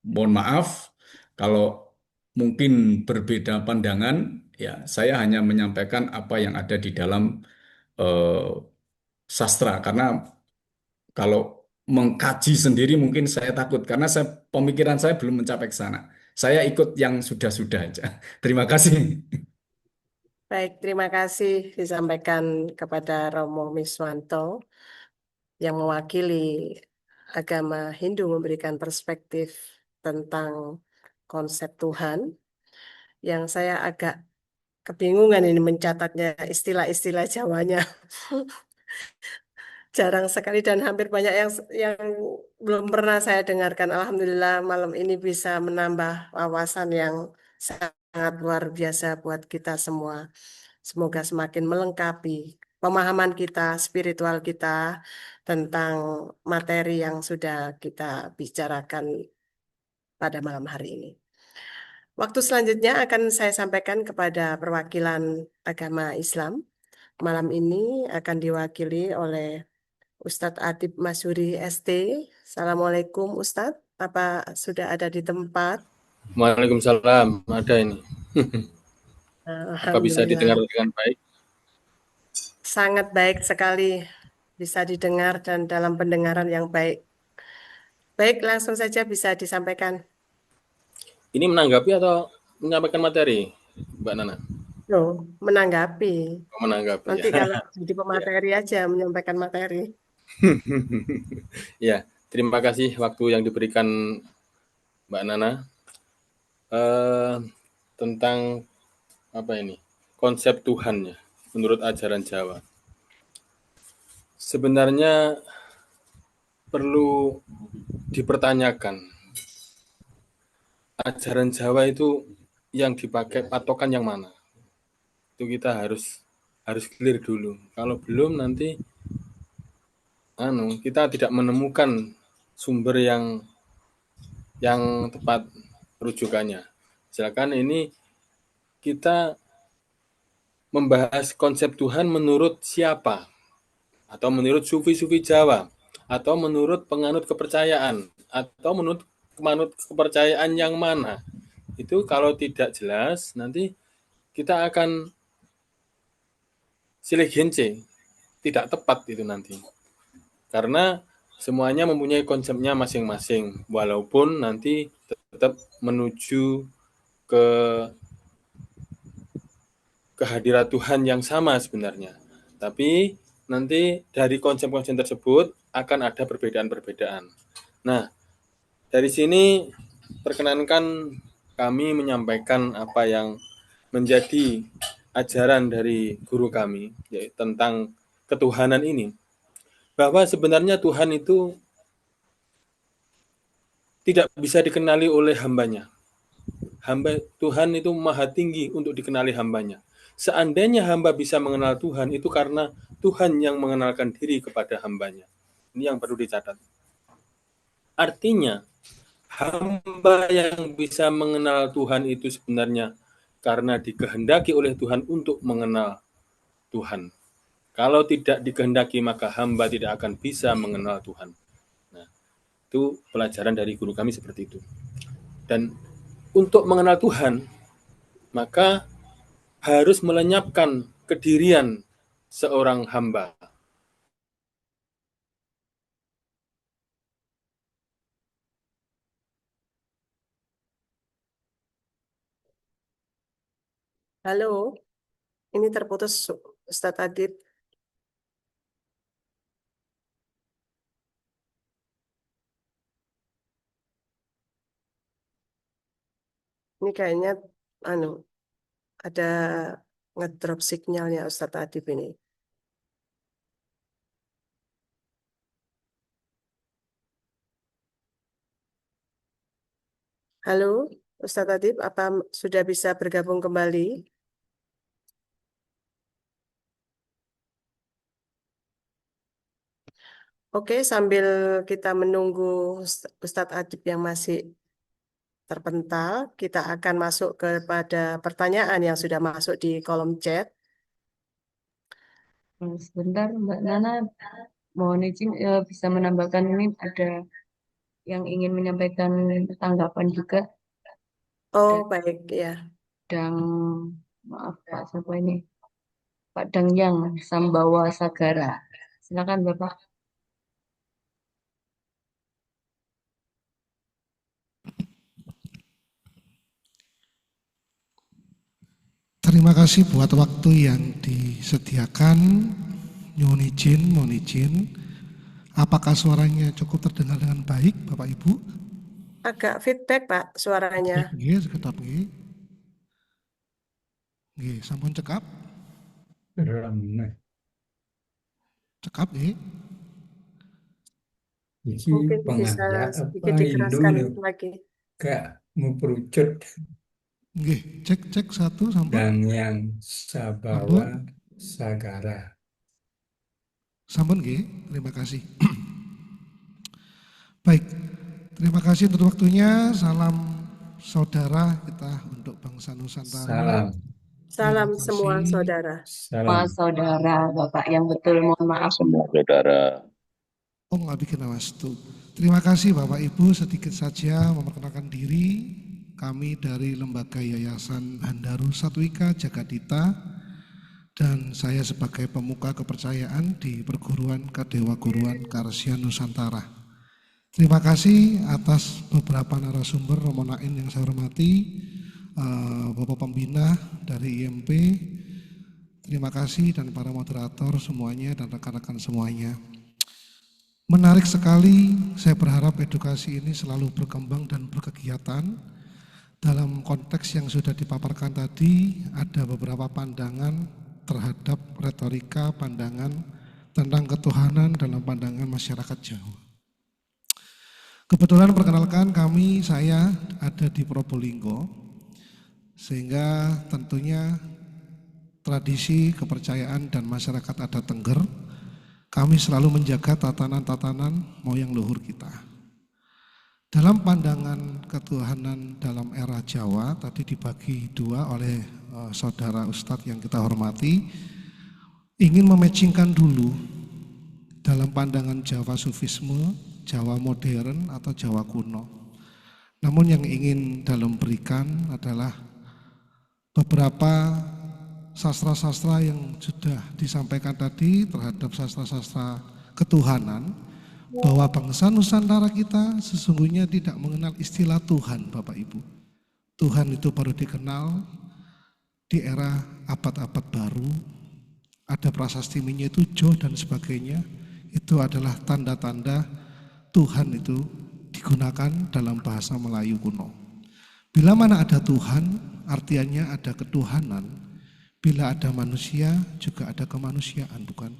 Mohon maaf kalau mungkin berbeda pandangan, ya saya hanya menyampaikan apa yang ada di dalam eh, sastra. Karena kalau mengkaji sendiri mungkin saya takut karena pemikiran saya belum mencapai ke sana. Saya ikut yang sudah-sudah aja. Terima kasih. Baik, terima kasih disampaikan kepada Romo Miswanto yang mewakili agama Hindu memberikan perspektif tentang konsep Tuhan yang saya agak kebingungan ini mencatatnya istilah-istilah Jawanya. Jarang sekali dan hampir banyak yang belum pernah saya dengarkan. Alhamdulillah malam ini bisa menambah wawasan yang sangat luar biasa buat kita semua. Semoga semakin melengkapi pemahaman kita, spiritual kita tentang materi yang sudah kita bicarakan pada malam hari ini. Waktu selanjutnya akan saya sampaikan kepada perwakilan agama Islam. Malam ini akan diwakili oleh Ustadz Adib Masuri ST. Assalamualaikum Ustadz, apa sudah ada di tempat? Waalaikumsalam, ada ini. Apa bisa didengar Alhamdulillah. dengan baik? Sangat baik sekali bisa didengar dan dalam pendengaran yang baik. Baik, langsung saja bisa disampaikan. Ini menanggapi atau menyampaikan materi, Mbak Nana? Loh, menanggapi. Menanggapi. Nanti Ya. kalau jadi pemateri aja menyampaikan materi. Ya, terima kasih waktu yang diberikan Mbak Nana tentang apa ini konsep Tuhan ya menurut ajaran Jawa. Sebenarnya perlu dipertanyakan ajaran Jawa itu yang dipakai patokan yang mana? Itu kita harus clear dulu. Kalau belum nanti kita tidak menemukan sumber yang tepat rujukannya. Misalkan ini kita membahas konsep Tuhan menurut siapa, atau menurut sufi-sufi Jawa, atau menurut penganut kepercayaan, atau menurut penganut kepercayaan yang mana. Itu kalau tidak jelas, nanti kita akan silih gence, tidak tepat itu nanti. Karena semuanya mempunyai konsepnya masing-masing, walaupun nanti tetap menuju ke kehadiran Tuhan yang sama sebenarnya. Tapi nanti dari konsep-konsep tersebut akan ada perbedaan-perbedaan. Nah, dari sini perkenankan kami menyampaikan apa yang menjadi ajaran dari guru kami, yaitu tentang ketuhanan ini. Bahwa sebenarnya Tuhan itu tidak bisa dikenali oleh hambanya. Tuhan itu maha tinggi untuk dikenali hambanya. Seandainya hamba bisa mengenal Tuhan, itu karena Tuhan yang mengenalkan diri kepada hambanya. Ini yang perlu dicatat. Artinya, hamba yang bisa mengenal Tuhan itu sebenarnya karena dikehendaki oleh Tuhan untuk mengenal Tuhan. Kalau tidak dikehendaki, maka hamba tidak akan bisa mengenal Tuhan. Nah, itu pelajaran dari guru kami seperti itu. Dan untuk mengenal Tuhan, maka harus melenyapkan kedirian seorang hamba. Halo, ini terputus Ustadz Adib. Ini kayaknya ada ngedrop signalnya Ustadz Adib ini. Halo, Ustadz Adib, apa sudah bisa bergabung kembali? Oke, sambil kita menunggu Ustadz Adib yang masih terpental, kita akan masuk kepada pertanyaan yang sudah masuk di kolom chat. Sebentar, Mbak Nana, mohon izin bisa menambahkan ini ada yang ingin menyampaikan tanggapan juga. Oh, baik ya. Maaf Pak, siapa ini? Pak Dangyang Sambawa Sagara. Silakan Bapak. Terima kasih buat waktu yang disediakan. Mohon izin. Apakah suaranya cukup terdengar dengan baik, Bapak Ibu? Agak feedback, Pak, suaranya. Nggih, sekedap nggih. Nggih, sampun cekap. Cekap nggih. Mungkin bisa sedikit dikeraskan lagi. Gak mau perucut. Nggih, cek satu sampun. Dan yang Sambawa Sagara. Sampun nggih, terima kasih. Baik, terima kasih untuk waktunya. Salam saudara kita untuk bangsa Nusantara. Salam semua saudara. Semua saudara, Bapak yang betul, mohon maaf. Semua saudara. Oh, nggak bikin awastu. Terima kasih Bapak Ibu, sedikit saja memperkenalkan diri. Kami dari Lembaga Yayasan Handaru Satwika Jagadita, dan saya sebagai pemuka kepercayaan di Perguruan Kadewa Guruan Karsya Nusantara. Terima kasih atas beberapa narasumber Romo Naim yang saya hormati, Bapak Pembina dari IMP, terima kasih, dan para moderator semuanya dan rekan-rekan semuanya. Menarik sekali, saya berharap edukasi ini selalu berkembang dan berkegiatan. Dalam konteks yang sudah dipaparkan tadi, ada beberapa pandangan terhadap retorika pandangan tentang ketuhanan dalam pandangan masyarakat Jawa. Kebetulan perkenalkan saya ada di Probolinggo, sehingga tentunya tradisi kepercayaan dan masyarakat adat Tengger kami selalu menjaga tatanan-tatanan moyang luhur kita. Dalam pandangan ketuhanan dalam era Jawa, tadi dibagi dua oleh saudara Ustadz yang kita hormati, ingin mematchingkan dulu dalam pandangan Jawa Sufisme, Jawa modern atau Jawa kuno. Namun yang ingin dalam berikan adalah beberapa sastra-sastra yang sudah disampaikan tadi terhadap sastra-sastra ketuhanan, bahwa bangsa Nusantara kita sesungguhnya tidak mengenal istilah Tuhan, Bapak Ibu. Tuhan itu baru dikenal di era abad-abad baru, ada prasasti Minyetujo dan sebagainya. Itu adalah tanda-tanda Tuhan itu digunakan dalam bahasa Melayu kuno. Bila mana ada Tuhan, artinya ada ketuhanan. Bila ada manusia, juga ada kemanusiaan, bukan?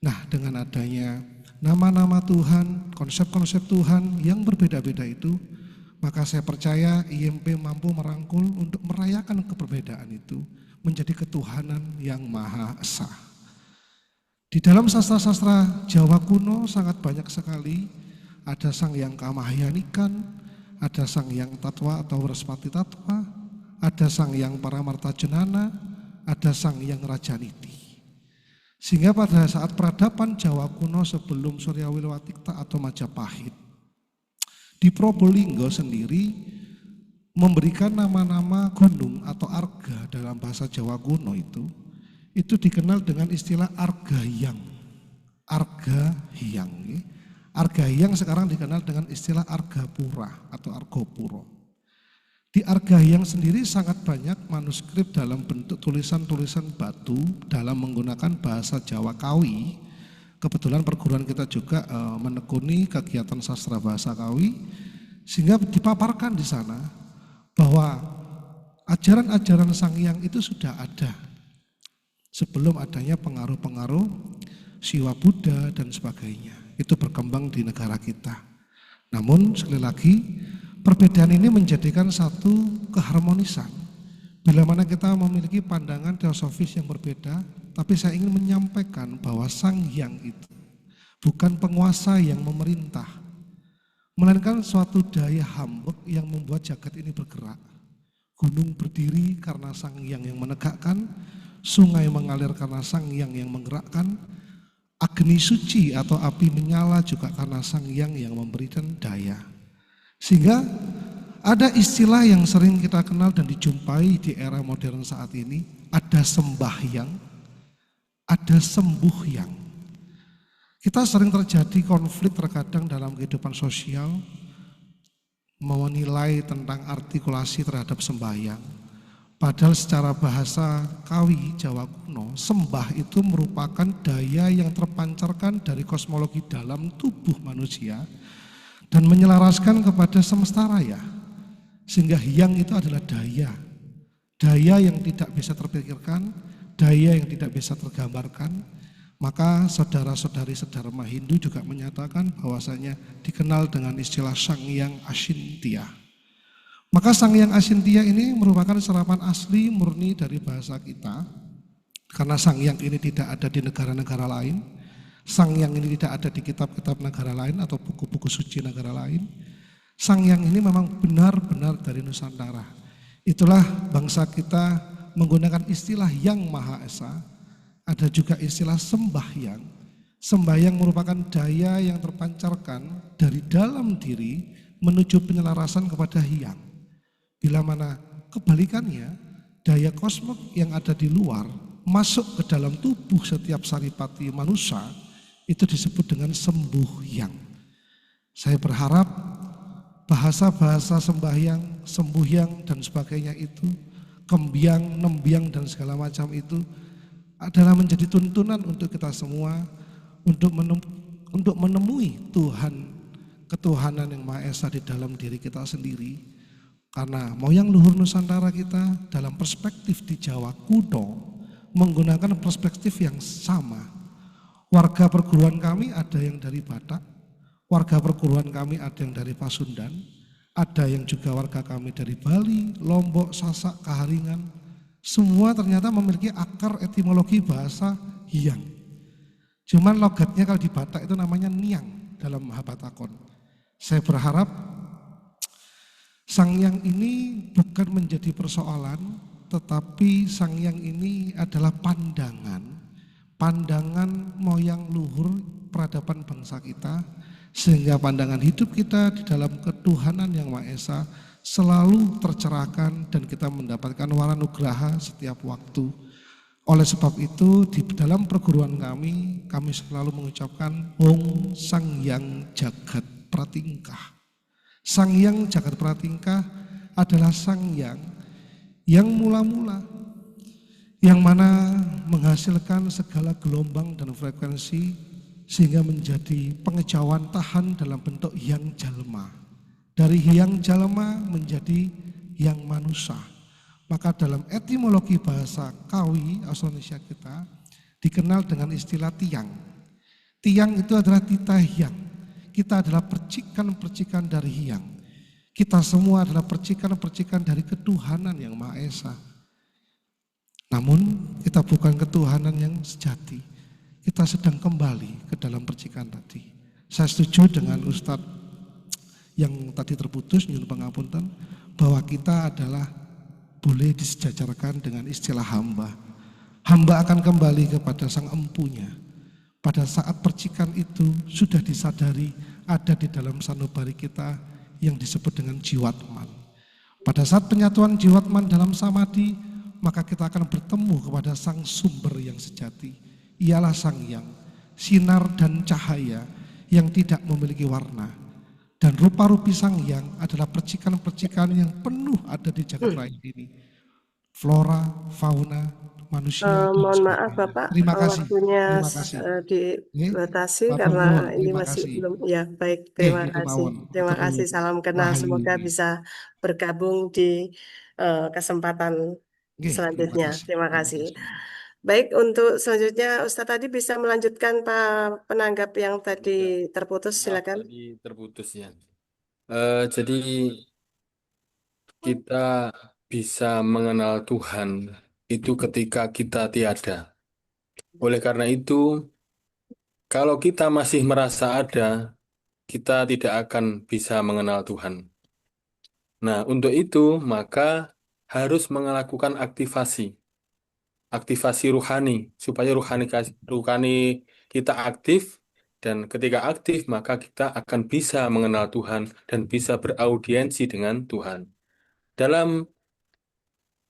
Nah, dengan adanya nama-nama Tuhan, konsep-konsep Tuhan yang berbeda-beda itu, maka saya percaya IMP mampu merangkul untuk merayakan keberbedaan itu menjadi ketuhanan yang Maha Esa. Di dalam sastra-sastra Jawa kuno sangat banyak sekali, ada Sang Hyang Kamahyanikan, ada Sang Hyang Tatwa atau Wrespati Tatwa, ada Sang Hyang Paramartajenana, ada Sang Hyang Rajaniti. Sehingga pada saat peradaban Jawa kuno sebelum Suryawilawatikta atau Majapahit, di Probolinggo sendiri memberikan nama-nama gunung atau arga dalam bahasa Jawa kuno itu dikenal dengan istilah Arga Hyang. Arga Hyang. Arga Hyang sekarang dikenal dengan istilah Argapura atau Argopuro. Di Arga Hyang sendiri sangat banyak manuskrip dalam bentuk tulisan-tulisan batu dalam menggunakan bahasa Jawa Kawi. Kebetulan perguruan kita juga menekuni kegiatan sastra bahasa Kawi, sehingga dipaparkan di sana bahwa ajaran-ajaran Sang Hyang itu sudah ada sebelum adanya pengaruh-pengaruh Siwa Buddha dan sebagainya. Itu berkembang di negara kita. Namun sekali lagi, perbedaan ini menjadikan satu keharmonisan. Bila mana kita memiliki pandangan teosofis yang berbeda, tapi saya ingin menyampaikan bahwa Sang Hyang itu bukan penguasa yang memerintah, melainkan suatu daya hambek yang membuat jagat ini bergerak. Gunung berdiri karena Sang Hyang yang menegakkan, sungai mengalir karena Sang Hyang yang menggerakkan, agni suci atau api menyala juga karena Sang Hyang yang memberikan daya. Sehingga ada istilah yang sering kita kenal dan dijumpai di era modern saat ini, ada sembahyang, ada sembuhyang. Kita sering terjadi konflik terkadang dalam kehidupan sosial, menilai tentang artikulasi terhadap sembahyang. Padahal secara bahasa Kawi Jawa kuno, sembah itu merupakan daya yang terpancarkan dari kosmologi dalam tubuh manusia dan menyelaraskan kepada semesta raya. Sehingga hyang itu adalah daya. Daya yang tidak bisa terpikirkan, daya yang tidak bisa tergambarkan. Maka saudara-saudari sedharma Hindu juga menyatakan bahwasanya dikenal dengan istilah Sang Hyang Ashintya. Maka Sang Hyang Ashintya ini merupakan serapan asli murni dari bahasa kita. Karena Sang Hyang ini tidak ada di negara-negara lain. Sang Hyang ini tidak ada di kitab-kitab negara lain atau buku-buku suci negara lain. Sang Hyang ini memang benar-benar dari Nusantara. Itulah bangsa kita menggunakan istilah Yang Maha Esa. Ada juga istilah sembahyang. Sembahyang merupakan daya yang terpancarkan dari dalam diri menuju penyelarasan kepada Hyang. Bila mana kebalikannya, daya kosmik yang ada di luar masuk ke dalam tubuh setiap saripati manusia, itu disebut dengan sembuhyang. Saya berharap bahasa-bahasa sembahyang, sembuhyang dan sebagainya itu, kembiang, nembiang dan segala macam itu adalah menjadi tuntunan untuk kita semua untuk menemui Tuhan, ketuhanan yang Maha Esa di dalam diri kita sendiri. Karena moyang luhur Nusantara kita dalam perspektif di Jawa kuno menggunakan perspektif yang sama. Warga perguruan kami ada yang dari Batak, warga perguruan kami ada yang dari Pasundan, ada yang juga warga kami dari Bali, Lombok, Sasak, Kaharingan. Semua ternyata memiliki akar etimologi bahasa Hyang. Cuman logatnya kalau di Batak itu namanya niang dalam Batakon. Saya berharap Sang Hyang ini bukan menjadi persoalan, tetapi Sang Hyang ini adalah pandangan moyang luhur peradaban bangsa kita, sehingga pandangan hidup kita di dalam ketuhanan yang Maha Esa selalu tercerahkan dan kita mendapatkan waranugraha setiap waktu. Oleh sebab itu di dalam perguruan kami selalu mengucapkan Om Sang Hyang Jagat Pratingkah. Sang Hyang Jagat Pratingkah adalah Sang Hyang yang mula-mula, yang mana menghasilkan segala gelombang dan frekuensi sehingga menjadi pengejauhan tahan dalam bentuk Hyang Jalma. Dari Hyang Jalma menjadi Hyang Manusa. Maka dalam etimologi bahasa Kawi asal Indonesia kita dikenal dengan istilah tiang. Tiang itu adalah titah hyang. Kita adalah percikan-percikan dari hyang. Kita semua adalah percikan-percikan dari ketuhanan yang Maha Esa. Namun kita bukan ketuhanan yang sejati. Kita sedang kembali ke dalam percikan tadi. Saya setuju dengan Ustadz yang tadi terputus, nyuwun pangapunten, bahwa kita adalah boleh disejajarkan dengan istilah hamba. Hamba akan kembali kepada sang empunya. Pada saat percikan itu sudah disadari ada di dalam sanubari kita yang disebut dengan jiwatman. Pada saat penyatuan jiwatman dalam samadhi, maka kita akan bertemu kepada sang sumber yang sejati. Ialah Sang Hyang, sinar dan cahaya yang tidak memiliki warna. Dan rupa-rupi Sang Hyang adalah percikan-percikan yang penuh ada di jagat raya ini. Flora, fauna, manusia. Mohon maaf Bapak, Terima kasih. waktunya Terima kasih. dibatasi Matur karena nuwun, ini terima masih kasih. belum. Ya baik, terima Nggih, kasih. kemawon. Terima Matur kasih, nuwun. salam kenal. Rahayu Semoga nggih. bisa bergabung di kesempatan Nggih, terima selanjutnya. kasih. Terima Terima kasih. kasih. Baik, untuk selanjutnya Ustadz tadi bisa melanjutkan Pak penanggap yang tadi terputus, Maaf silakan. tadi terputus ya. Jadi kita bisa mengenal Tuhan itu ketika kita tiada. Oleh karena itu, kalau kita masih merasa ada, kita tidak akan bisa mengenal Tuhan. Nah, untuk itu maka harus melakukan aktivasi ruhani, supaya ruhani kita aktif, dan ketika aktif maka kita akan bisa mengenal Tuhan dan bisa beraudiensi dengan Tuhan. Dalam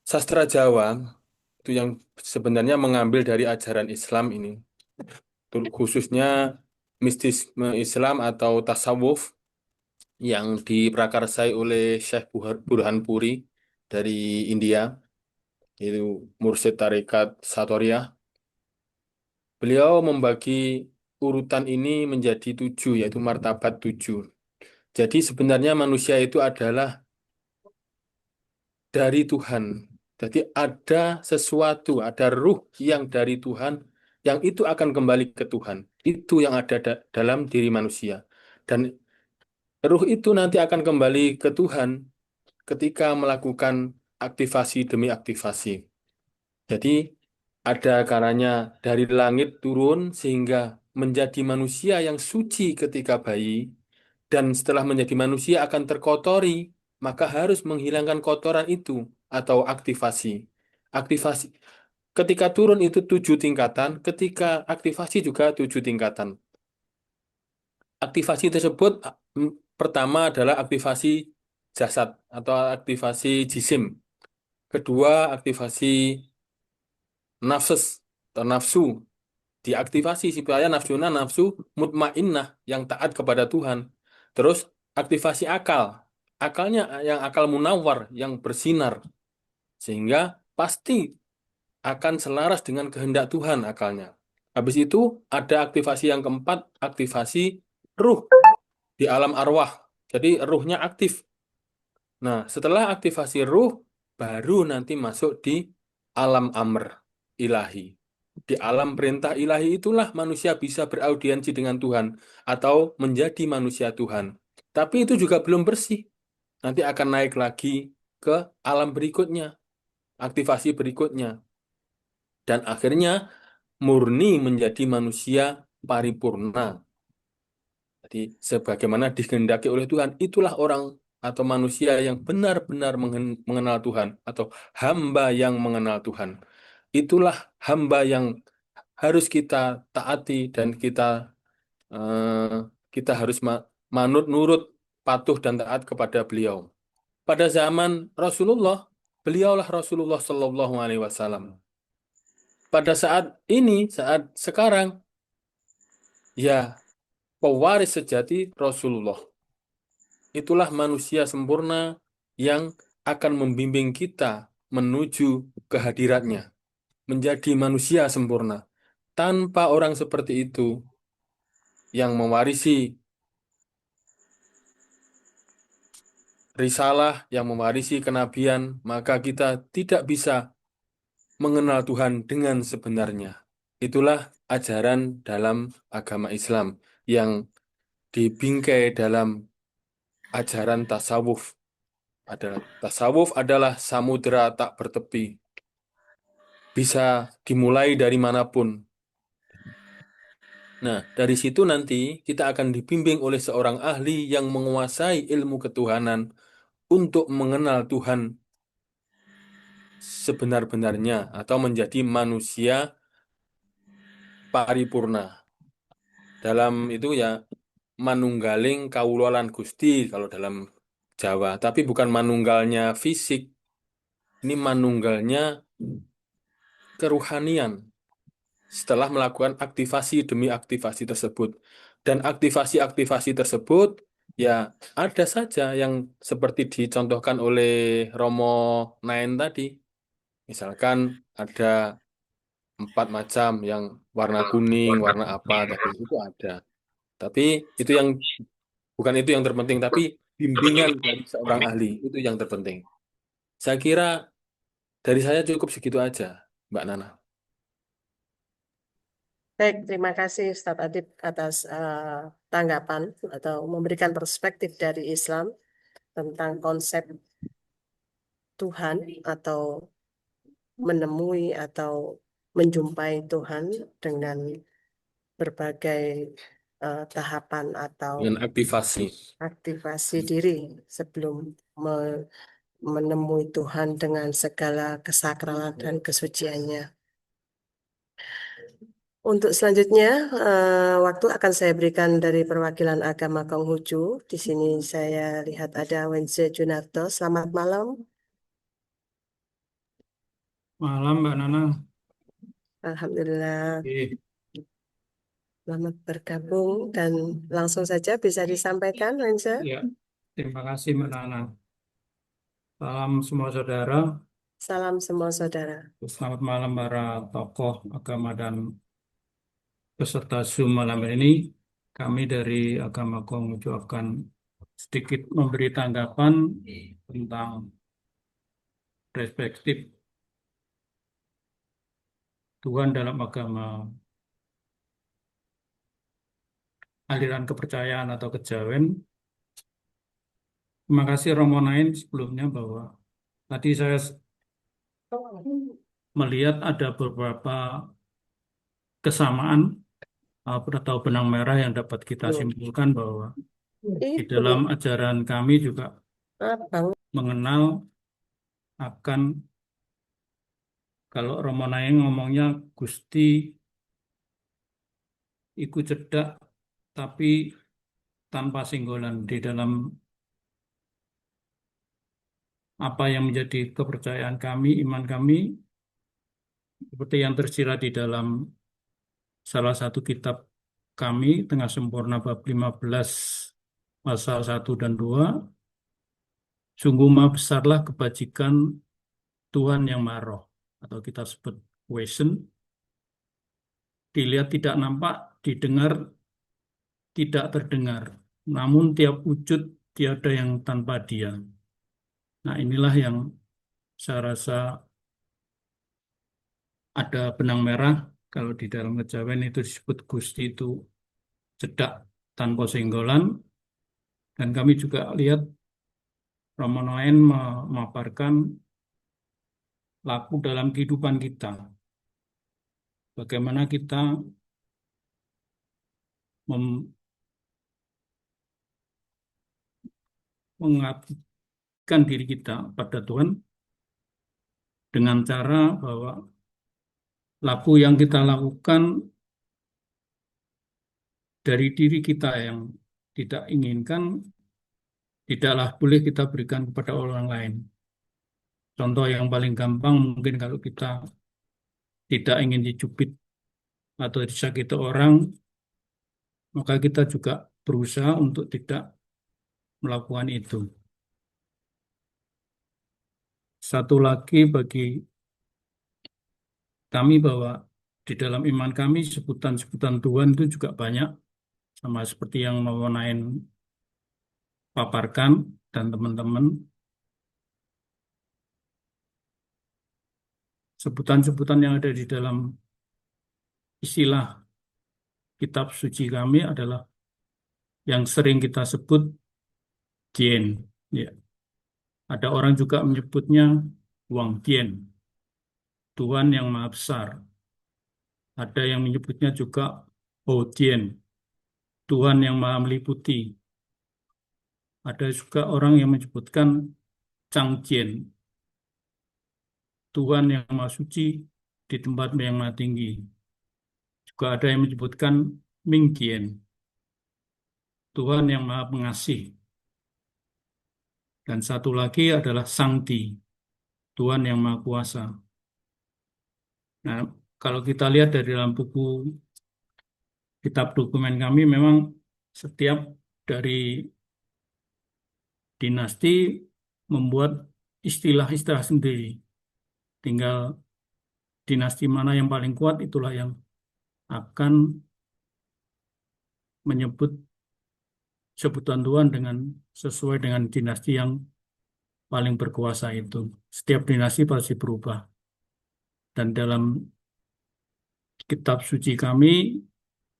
sastra Jawa, itu yang sebenarnya mengambil dari ajaran Islam ini, khususnya mistisme Islam atau tasawuf yang diprakarsai oleh Syekh Burhanpuri dari India, itu mursyid tarekat Satoriyah. Beliau membagi urutan ini menjadi 7, yaitu martabat 7. Jadi sebenarnya manusia itu adalah dari Tuhan. Jadi ada sesuatu, ada ruh yang dari Tuhan, yang itu akan kembali ke Tuhan. Itu yang ada dalam diri manusia. Dan ruh itu nanti akan kembali ke Tuhan ketika melakukan aktivasi demi aktivasi. Jadi ada kalanya dari langit turun sehingga menjadi manusia yang suci ketika bayi, dan setelah menjadi manusia akan terkotori, maka harus menghilangkan kotoran itu atau aktivasi. Aktivasi ketika turun itu 7 tingkatan, ketika aktivasi juga 7 tingkatan. Aktivasi tersebut pertama adalah aktivasi jasad atau aktivasi jisim. Kedua, aktivasi nafsu atau nafsu. Diaktivasi supaya nafsu mutmainnah yang taat kepada Tuhan. Terus aktivasi akal. Akalnya yang akal munawwar, yang bersinar. Sehingga pasti akan selaras dengan kehendak Tuhan akalnya. Habis itu ada aktivasi yang keempat, aktivasi ruh di alam arwah. Jadi ruhnya aktif. Nah, setelah aktivasi ruh, baru nanti masuk di alam amr ilahi. Di alam perintah ilahi itulah manusia bisa beraudiensi dengan Tuhan atau menjadi manusia Tuhan. Tapi itu juga belum bersih. Nanti akan naik lagi ke alam berikutnya, aktivasi berikutnya. Dan akhirnya murni menjadi manusia paripurna. Jadi sebagaimana dikehendaki oleh Tuhan, itulah orang atau manusia yang benar-benar mengenal Tuhan atau hamba yang mengenal Tuhan. Itulah hamba yang harus kita taati dan kita harus manut nurut, patuh dan taat kepada beliau. Pada zaman Rasulullah, beliaulah Rasulullah Shallallahu Alaihi Wasallam. Pada saat ini, saat sekarang, ya pewaris sejati Rasulullah. Itulah manusia sempurna yang akan membimbing kita menuju kehadiratnya, menjadi manusia sempurna. Tanpa orang seperti itu yang mewarisi risalah, yang mewarisi kenabian, maka kita tidak bisa mengenal Tuhan dengan sebenarnya. Itulah ajaran dalam agama Islam yang dibingkai dalam ajaran tasawuf. Tasawuf adalah samudera tak bertepi. Bisa dimulai dari manapun. Nah, dari situ nanti kita akan dibimbing oleh seorang ahli yang menguasai ilmu ketuhanan untuk mengenal Tuhan sebenar-benarnya atau menjadi manusia paripurna. Dalam itu ya manunggaling kawula lan Gusti kalau dalam Jawa, tapi bukan manunggalnya fisik. Ini manunggalnya keruhanian. Setelah melakukan aktivasi demi aktivasi tersebut. Dan aktivasi-aktivasi tersebut ya ada saja yang seperti dicontohkan oleh Romo Nain tadi. Misalkan ada 4 macam yang warna kuning, warna apa tadi itu ada. Tapi itu yang bukan itu yang terpenting, tapi bimbingan dari seorang ahli itu yang terpenting. Saya kira dari saya cukup segitu aja, Mbak Nana. Baik, terima kasih Ustadz Adib atas tanggapan atau memberikan perspektif dari Islam tentang konsep Tuhan atau menemui atau menjumpai Tuhan dengan berbagai tahapan atau Dengan aktivasi diri sebelum menemui Tuhan dengan segala kesakralan dan kesuciannya. Untuk selanjutnya, waktu akan saya berikan dari perwakilan agama Konghucu. Di sini saya lihat ada Wense Junarto. Selamat malam. Malam, Mbak Nana. Alhamdulillah. Oke. Selamat bergabung dan langsung saja bisa disampaikan, Wense. Ya, terima kasih Mbak Nana. Salam semua saudara. Salam semua saudara. Selamat malam para tokoh agama dan peserta Zoom malam ini. Kami dari agama Konghucu akan sedikit memberi tanggapan tentang perspektif Tuhan dalam agama aliran kepercayaan atau kejawen. Terima kasih Romo Nain sebelumnya bahwa tadi saya melihat ada beberapa kesamaan atau benang merah yang dapat kita simpulkan bahwa di dalam ajaran kami juga mengenal akan kalau Romo Nain ngomongnya Gusti iku cedak tapi tanpa singgolan di dalam apa yang menjadi kepercayaan kami, iman kami seperti yang tersirat di dalam salah satu kitab kami Tengah Sempurna bab 15 pasal 1 dan 2. Sungguh maha besarlah kebajikan Tuhan yang maha atau kita sebut Wesen. Dilihat tidak nampak, didengar tidak terdengar. Namun tiap wujud tiada yang tanpa dia. Nah, inilah yang saya rasa ada benang merah kalau di dalam kejawen itu disebut Gusti itu cedak tanpa senggolan. Dan kami juga lihat Romo Nain memaparkan laku dalam kehidupan kita. Bagaimana kita mem- mengabdikan diri kita pada Tuhan dengan cara bahwa laku yang kita lakukan dari diri kita yang tidak inginkan tidaklah boleh kita berikan kepada orang lain. Contoh yang paling gampang mungkin kalau kita tidak ingin dicubit atau disakiti orang, maka kita juga berusaha untuk tidak melakukan itu. Satu lagi bagi kami bahwa di dalam iman kami sebutan-sebutan Tuhan itu juga banyak, sama seperti yang Mawonain paparkan dan teman-teman. Sebutan-sebutan yang ada di dalam istilah kitab suci kami adalah yang sering kita sebut Tien. Ya. Ada orang juga menyebutnya Wang Tien, Tuhan yang Maha Besar. Ada yang menyebutnya juga Ho Tien, Tuhan yang Maha Meliputi. Ada juga orang yang menyebutkan Chang Tien, Tuhan yang Maha Suci di tempat yang Maha Tinggi. Juga ada yang menyebutkan Ming Tien, Tuhan yang Maha Pengasih. Dan satu lagi adalah Sangti, Tuhan yang Maha Kuasa. Nah, kalau kita lihat dari dalam buku kitab dokumen kami, memang setiap dari dinasti membuat istilah-istilah sendiri. Tinggal dinasti mana yang paling kuat, itulah yang akan menyebut sebutan Tuhan dengan sesuai dengan dinasti yang paling berkuasa itu. Setiap dinasti pasti berubah. Dan dalam kitab suci kami,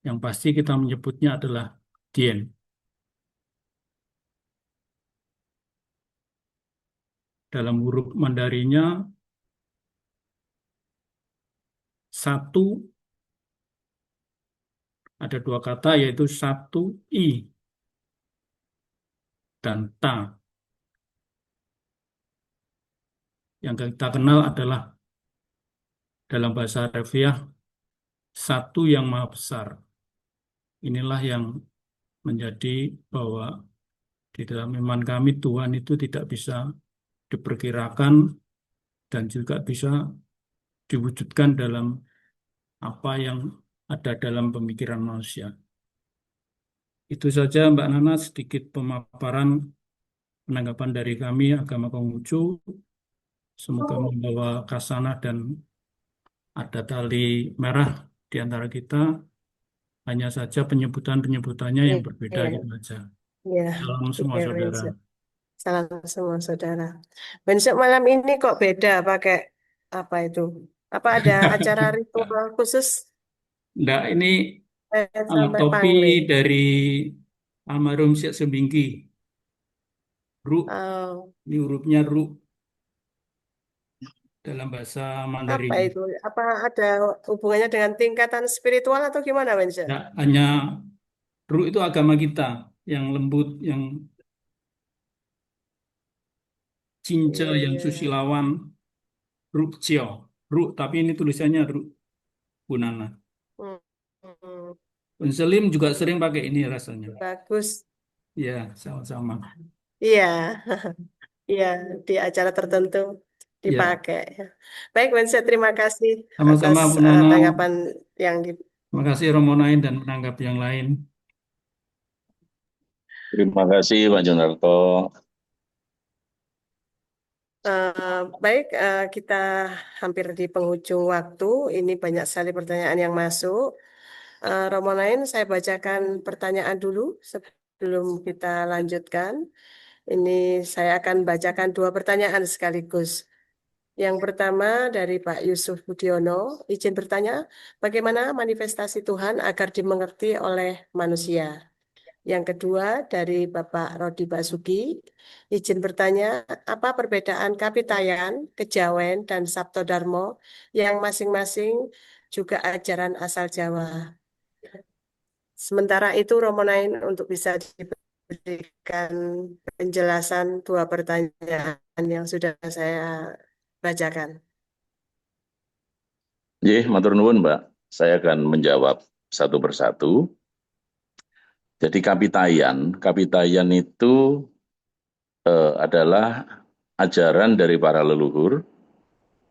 yang pasti kita menyebutnya adalah Tien. Dalam huruf Mandarinya, satu, ada dua kata yaitu satu I dan Ta. Yang kita kenal adalah dalam bahasa Arabiah, satu yang maha besar. Inilah yang menjadi bahwa di dalam iman kami Tuhan itu tidak bisa diperkirakan dan juga bisa diwujudkan dalam apa yang ada dalam pemikiran manusia. Itu saja Mbak Nana, sedikit pemaparan penanggapan dari kami Agama Konghucu. Semoga membawa kasanah dan ada tali merah di antara kita. Hanya saja penyebutannya yang berbeda Iya, gitu saja. iya. Salam semua Oke, saudara. Wense. Salam semua saudara. Wense malam ini kok beda pakai apa itu? Apa ada acara ritual khusus Enggak, ini sampai topi panggil? dari almarhum Syekh Sembingki. Ru, Oh, ini hurufnya Ru dalam bahasa Mandarin. apa itu? Apa ada hubungannya dengan tingkatan spiritual atau gimana, Wense? Ya, hanya Ru itu agama kita yang lembut, yang cinca, Iya, yang iya. susilawan, Rukcio. Ru, tapi ini tulisannya Ru, Bu Nana. Hmm, hmm, Selim juga sering pakai ini rasanya. bagus. Ya, sama-sama. Iya, iya di acara tertentu Ya, dipakai. Baik, Wense, terima kasih atas sama-sama Bu Nana. tanggapan yang di. Terima kasih Romonain dan penanggap yang lain. Terima kasih Pak Jonarto. Baik, kita hampir di penghujung waktu. Ini banyak sekali pertanyaan yang masuk. Romo lain, saya bacakan pertanyaan dulu sebelum kita lanjutkan. Ini saya akan bacakan dua pertanyaan sekaligus. Yang pertama dari Pak Yusuf Budiono, izin bertanya, bagaimana manifestasi Tuhan agar dimengerti oleh manusia? Yang kedua dari Bapak Rodi Basuki, izin bertanya, apa perbedaan Kapitayan, Kejawen, dan Sabto Darmo yang masing-masing juga ajaran asal Jawa? Sementara itu Romo 9 untuk bisa diberikan penjelasan 2 pertanyaan yang sudah saya bacakan. Matur nuwun, Mbak. Saya akan menjawab satu persatu. Jadi kapitayan itu adalah ajaran dari para leluhur,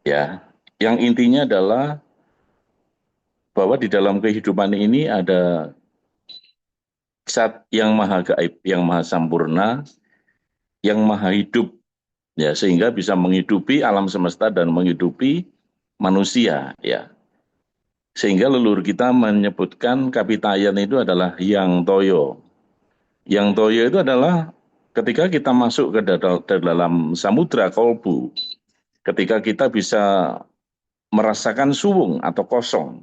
ya, yang intinya adalah bahwa di dalam kehidupan ini ada Zat yang maha gaib, yang maha sampurna, yang maha hidup, ya, sehingga bisa menghidupi alam semesta dan menghidupi manusia, ya. Sehingga leluhur kita menyebutkan kapitayan itu adalah yang toyo. Yang toyo itu adalah ketika kita masuk ke dalam samudra kolbu, ketika kita bisa merasakan suwung atau kosong,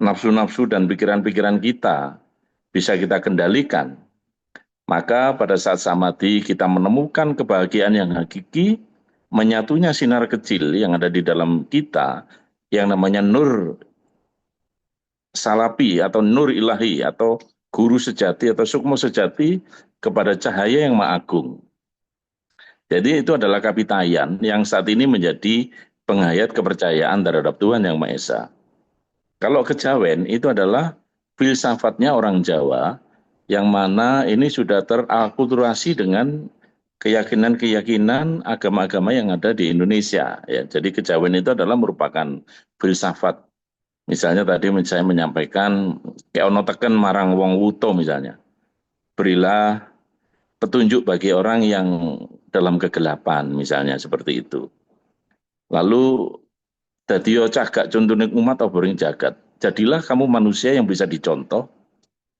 nafsu-nafsu dan pikiran-pikiran kita bisa kita kendalikan, maka pada saat samadhi kita menemukan kebahagiaan yang hakiki, menyatunya sinar kecil yang ada di dalam kita, yang namanya nur salapi atau nur ilahi atau guru sejati atau sukmo sejati kepada cahaya yang maha agung. Jadi itu adalah kapitayan yang saat ini menjadi penghayat kepercayaan terhadap Tuhan Yang Maha Esa. Kalau kejawen itu adalah filsafatnya orang Jawa, yang mana ini sudah terakulturasi dengan keyakinan-keyakinan agama-agama yang ada di Indonesia. Ya, jadi kejawen itu adalah merupakan filsafat. Misalnya tadi saya menyampaikan kayak ono teken marang wong wuto misalnya. Berilah petunjuk bagi orang yang dalam kegelapan misalnya seperti itu. Lalu dadiyo cagak contohnya umat oboring jagat. Jadilah kamu manusia yang bisa dicontoh.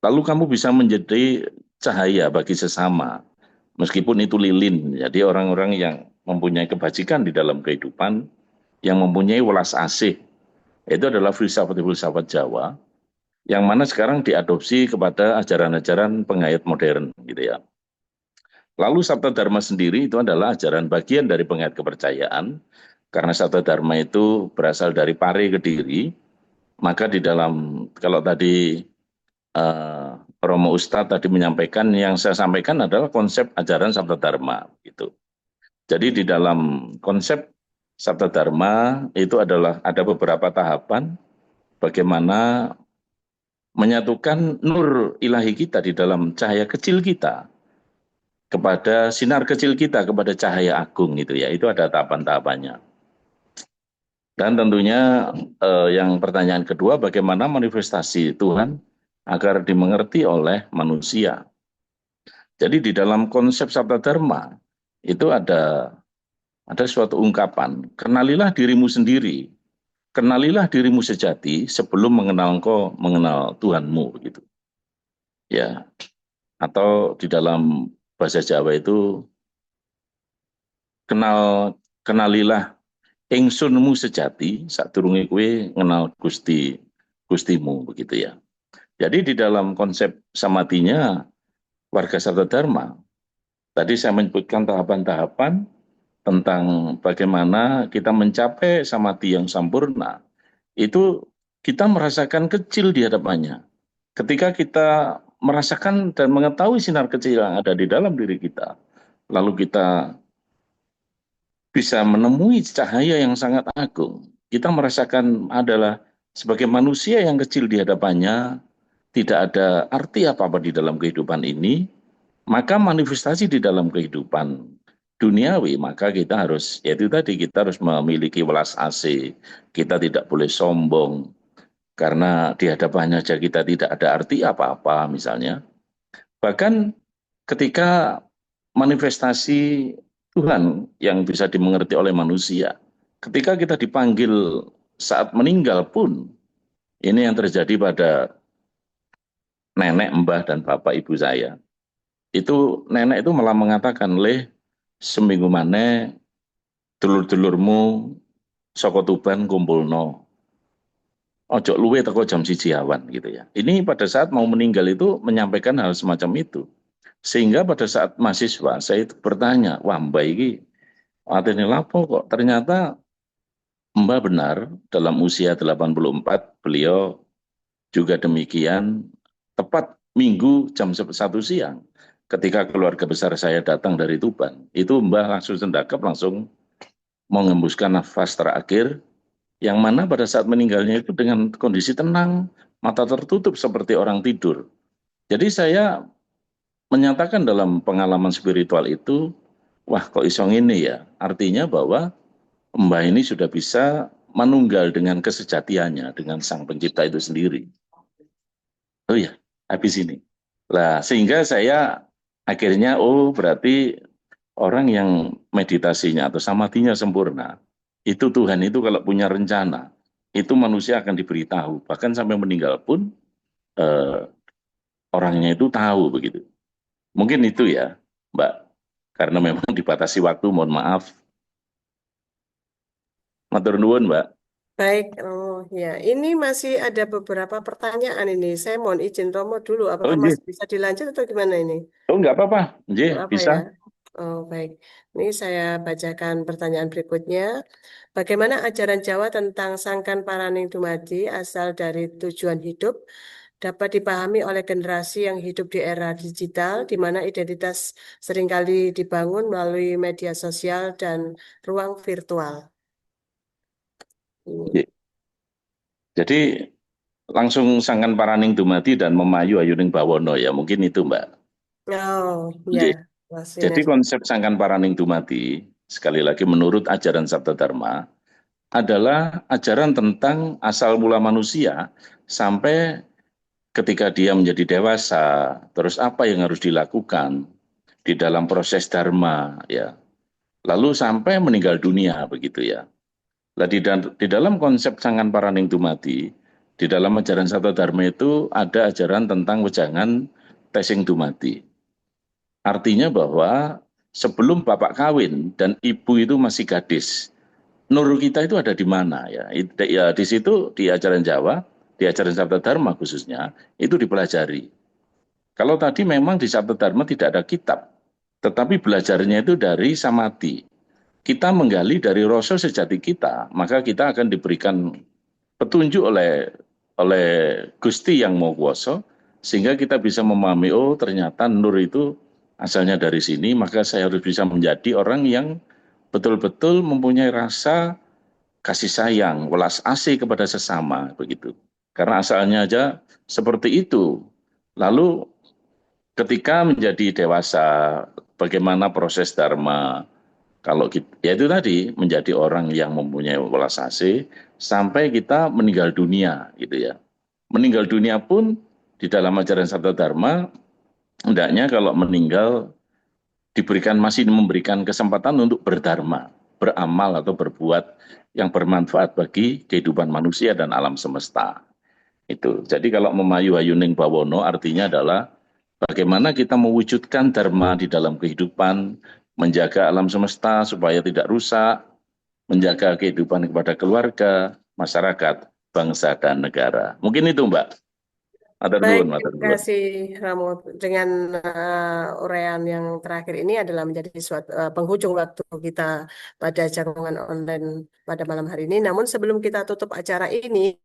Lalu kamu bisa menjadi cahaya bagi sesama. Meskipun itu lilin. Jadi orang-orang yang mempunyai kebajikan di dalam kehidupan, yang mempunyai welas asih. Itu adalah filsafat-filsafat Jawa, yang mana sekarang diadopsi kepada ajaran-ajaran penghayat modern, gitu ya. Lalu Sabta Dharma sendiri itu adalah ajaran bagian dari penghayat kepercayaan, karena Sabta Dharma itu berasal dari pare Kediri, maka di dalam, kalau tadi Romo Ustadz tadi menyampaikan, yang saya sampaikan adalah konsep ajaran Sabta Dharma, gitu. Jadi di dalam konsep Sabta Dharma itu adalah ada beberapa tahapan bagaimana menyatukan nur ilahi kita di dalam cahaya kecil kita kepada sinar kecil kita kepada cahaya agung, gitu ya. Itu ada tahapan-tahapannya. Dan tentunya yang pertanyaan kedua, bagaimana manifestasi Tuhan agar dimengerti oleh manusia. Jadi di dalam konsep Sabta Dharma itu ada suatu ungkapan, kenalilah dirimu sendiri, kenalilah dirimu sejati sebelum mengenal engkau, mengenal Tuhanmu, begitu. Ya. Atau di dalam bahasa Jawa itu kenalilah ingsunmu sejati sadurunge kowe ngenal Gustimu, begitu ya. Jadi di dalam konsep samadhinya warga Sabta Dharma, tadi saya menyebutkan tahapan-tahapan tentang bagaimana kita mencapai samadhi yang sempurna. Itu kita merasakan kecil di hadapannya. Ketika kita merasakan dan mengetahui sinar kecil yang ada di dalam diri kita, lalu kita bisa menemui cahaya yang sangat agung. Kita merasakan adalah sebagai manusia yang kecil di hadapannya, tidak ada arti apa-apa di dalam kehidupan ini, maka manifestasi di dalam kehidupan duniawi, maka kita harus, yaitu tadi, kita harus memiliki welas asih, kita tidak boleh sombong, karena di hadapannya saja kita tidak ada arti apa-apa misalnya. Bahkan ketika manifestasi Tuhan yang bisa dimengerti oleh manusia, ketika kita dipanggil saat meninggal pun, ini yang terjadi pada nenek, mbah, dan bapak ibu saya. Itu nenek itu malah mengatakan, leh, seminggu maneh dulur-dulurmu saka Tuban kumpulno. Ojo luwe teko jam 1 awan, gitu ya. Ini pada saat mau meninggal itu menyampaikan hal semacam itu. Sehingga pada saat mahasiswa saya itu bertanya, wah mbak ini atene lapo kok, ternyata mbak benar dalam usia 84 beliau juga demikian tepat Minggu jam 1 siang, ketika keluarga besar saya datang dari Tuban, itu Mbah langsung sendakap, langsung mengembuskan nafas terakhir, yang mana pada saat meninggalnya itu dengan kondisi tenang, mata tertutup seperti orang tidur. Jadi saya menyatakan dalam pengalaman spiritual itu, wah kok isong ini ya, artinya bahwa Mbah ini sudah bisa menunggal dengan kesejatiannya, dengan Sang Pencipta itu sendiri. Oh ya, habis ini. Lah, sehingga saya akhirnya, oh berarti orang yang meditasinya atau samadhinya sempurna, itu Tuhan itu kalau punya rencana, itu manusia akan diberitahu. Bahkan sampai meninggal pun orangnya itu tahu begitu. Mungkin itu ya, Mbak. Karena memang dibatasi waktu, mohon maaf. Matur nuwun, Mbak. Baik, oh ya, ini masih ada beberapa pertanyaan ini. Saya mohon izin Romo dulu, Oh, apakah nggih. masih bisa dilanjut atau gimana ini? Oh, nggak apa-apa. Nggih, Nggak apa bisa. ya? Oh, baik. Ini saya bacakan pertanyaan berikutnya. Bagaimana ajaran Jawa tentang Sangkan Paraning Dumadi asal dari tujuan hidup dapat dipahami oleh generasi yang hidup di era digital, di mana identitas seringkali dibangun melalui media sosial dan ruang virtual? Nggih. Jadi langsung Sangkan Paraning Dumadi dan Memayu Ayuning Bawono ya, mungkin itu, Mbak. Oh, Nggih. ya, Mas Jadi Sinar. konsep Sangkan Paraning Dumadi, sekali lagi menurut ajaran Sabda Dharma, adalah ajaran tentang asal mula manusia sampai ketika dia menjadi dewasa, terus apa yang harus dilakukan di dalam proses dharma, ya. Lalu sampai meninggal dunia, begitu ya. Nah, di dalam konsep Sangkan Paraning Dumadi, di dalam ajaran Sabda Dharma itu ada ajaran tentang wejangan tesing dumadi. Artinya bahwa sebelum bapak kawin dan ibu itu masih gadis, nur kita itu ada di mana ya? Ya di situ di ajaran Jawa, di ajaran Sabda Dharma khususnya itu dipelajari. Kalau tadi memang di Sabda Dharma tidak ada kitab, tetapi belajarnya itu dari samadhi. Kita menggali dari rasa sejati kita, maka kita akan diberikan petunjuk oleh Gusti yang Maha Kuwasa, sehingga kita bisa memahami, oh ternyata nur itu asalnya dari sini, maka saya harus bisa menjadi orang yang betul-betul mempunyai rasa kasih sayang, welas asih kepada sesama, begitu. Karena asalnya aja seperti itu. Lalu ketika menjadi dewasa, bagaimana proses dharma, kalau kita, ya itu tadi, menjadi orang yang mempunyai welas asih, sampai kita meninggal dunia, gitu ya. Meninggal dunia pun, di dalam ajaran Sabda Dharma, hendaknya kalau meninggal, masih memberikan kesempatan untuk berdharma, beramal atau berbuat yang bermanfaat bagi kehidupan manusia dan alam semesta. Itu. Jadi kalau Memayu Ayuning Bawono artinya adalah bagaimana kita mewujudkan dharma di dalam kehidupan, menjaga alam semesta supaya tidak rusak, menjaga kehidupan kepada keluarga, masyarakat, bangsa, dan negara. Mungkin itu, Mbak. Matur Baik, nuwun, matur terima nuwun. kasih Ramo. Dengan uraian yang terakhir ini adalah menjadi penghujung waktu kita pada jaringan online pada malam hari ini. Namun sebelum kita tutup acara ini,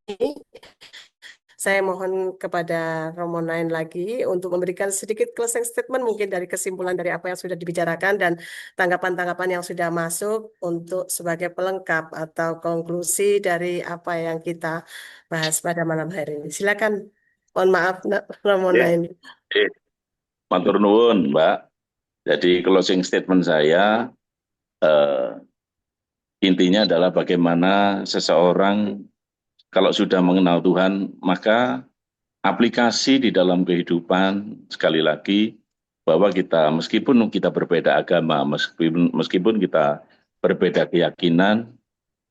saya mohon kepada Romo Nain lagi untuk memberikan sedikit closing statement mungkin dari kesimpulan dari apa yang sudah dibicarakan dan tanggapan-tanggapan yang sudah masuk untuk sebagai pelengkap atau konklusi dari apa yang kita bahas pada malam hari ini. Silakan. Mohon maaf, Romo Nain. Matur nuwun, Mbak. Jadi closing statement saya, intinya adalah bagaimana seseorang kalau sudah mengenal Tuhan, maka aplikasi di dalam kehidupan, sekali lagi, bahwa meskipun kita berbeda agama, meskipun kita berbeda keyakinan,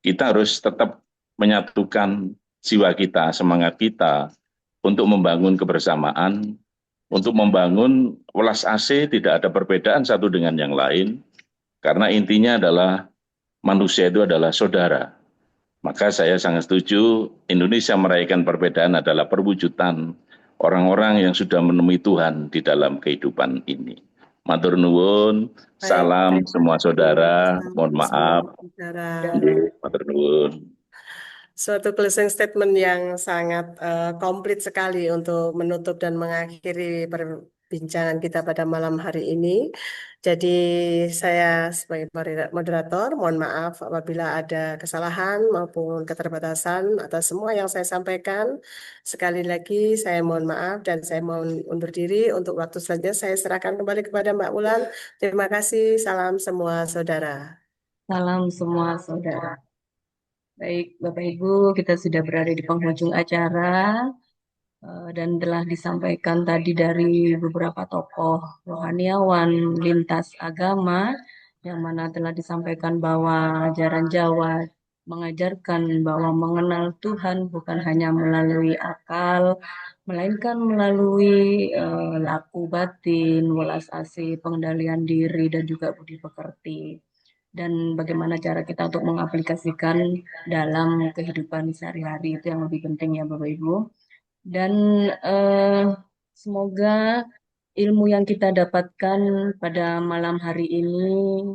kita harus tetap menyatukan jiwa kita, semangat kita, untuk membangun kebersamaan, untuk membangun welas asih, tidak ada perbedaan satu dengan yang lain, karena intinya adalah manusia itu adalah saudara. Maka saya sangat setuju Indonesia merayakan perbedaan adalah perwujudan orang-orang yang sudah menemui Tuhan di dalam kehidupan ini. Matur nuwun, salam semua saudara, mohon maaf. Saudara. Matur nuwun. suatu closing statement yang sangat komplit sekali untuk menutup dan mengakhiri perbincangan kita pada malam hari ini. Jadi saya sebagai moderator mohon maaf apabila ada kesalahan maupun keterbatasan atas semua yang saya sampaikan. Sekali lagi saya mohon maaf dan saya mohon undur diri. Untuk waktu selanjutnya saya serahkan kembali kepada Mbak Wulan. Terima kasih. Salam semua saudara. Salam semua saudara. Baik, Bapak Ibu, kita sudah berada di penghujung acara dan telah disampaikan tadi dari beberapa tokoh rohaniawan lintas agama, yang mana telah disampaikan bahwa ajaran Jawa mengajarkan bahwa mengenal Tuhan bukan hanya melalui akal, melainkan melalui laku batin, welas asih, pengendalian diri, dan juga budi pekerti. Dan bagaimana cara kita untuk mengaplikasikan dalam kehidupan sehari-hari, itu yang lebih penting ya Bapak Ibu. Dan semoga ilmu yang kita dapatkan pada malam hari ini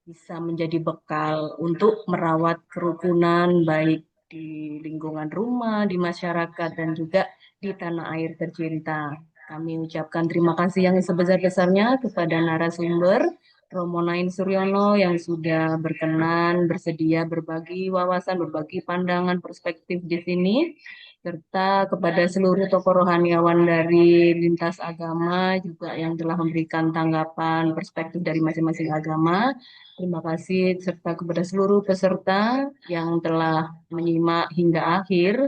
bisa menjadi bekal untuk merawat kerukunan baik di lingkungan rumah, di masyarakat, dan juga di tanah air tercinta. Kami ucapkan terima kasih yang sebesar-besarnya kepada narasumber Romo Nain Suryono yang sudah berkenan, bersedia berbagi wawasan, berbagi pandangan, perspektif di sini, serta kepada seluruh tokoh rohaniawan dari lintas agama juga yang telah memberikan tanggapan, perspektif dari masing-masing agama. Terima kasih serta kepada seluruh peserta yang telah menyimak hingga akhir.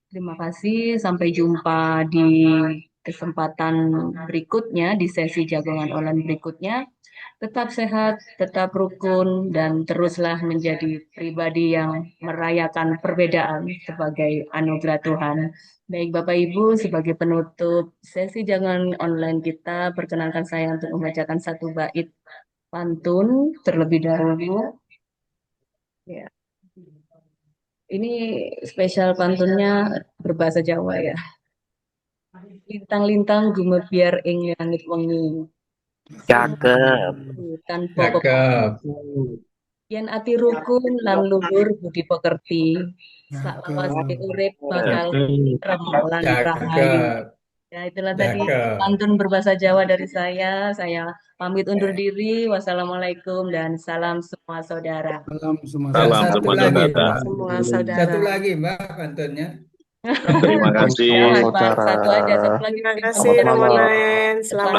Terima kasih, sampai jumpa di kesempatan berikutnya, di sesi jagongan online berikutnya. Tetap sehat, tetap rukun, dan teruslah menjadi pribadi yang merayakan perbedaan sebagai anugerah Tuhan. Baik Bapak Ibu, sebagai penutup sesi jagongan online kita, perkenankan saya untuk membacakan satu bait pantun terlebih dahulu. Ya. Ini spesial pantunnya berbahasa Jawa ya. Lintang-lintang gumebyar ing langit wengi. Cakep. Tanpa Cakep. yen ati rukun lan luhur budi pekerti. Saklawase urip bakal tentrem lan rahayu. Ya, itulah tadi pantun berbahasa Jawa dari saya. Saya pamit undur diri. Wassalamualaikum dan salam semua saudara. Salam semua Salam saudara. semua saudara. Semua saudara. Satu lagi Mbak pantunnya. Terima kasih. Satu aja, satu lagi. Terima kasih Romo Nain. Selamat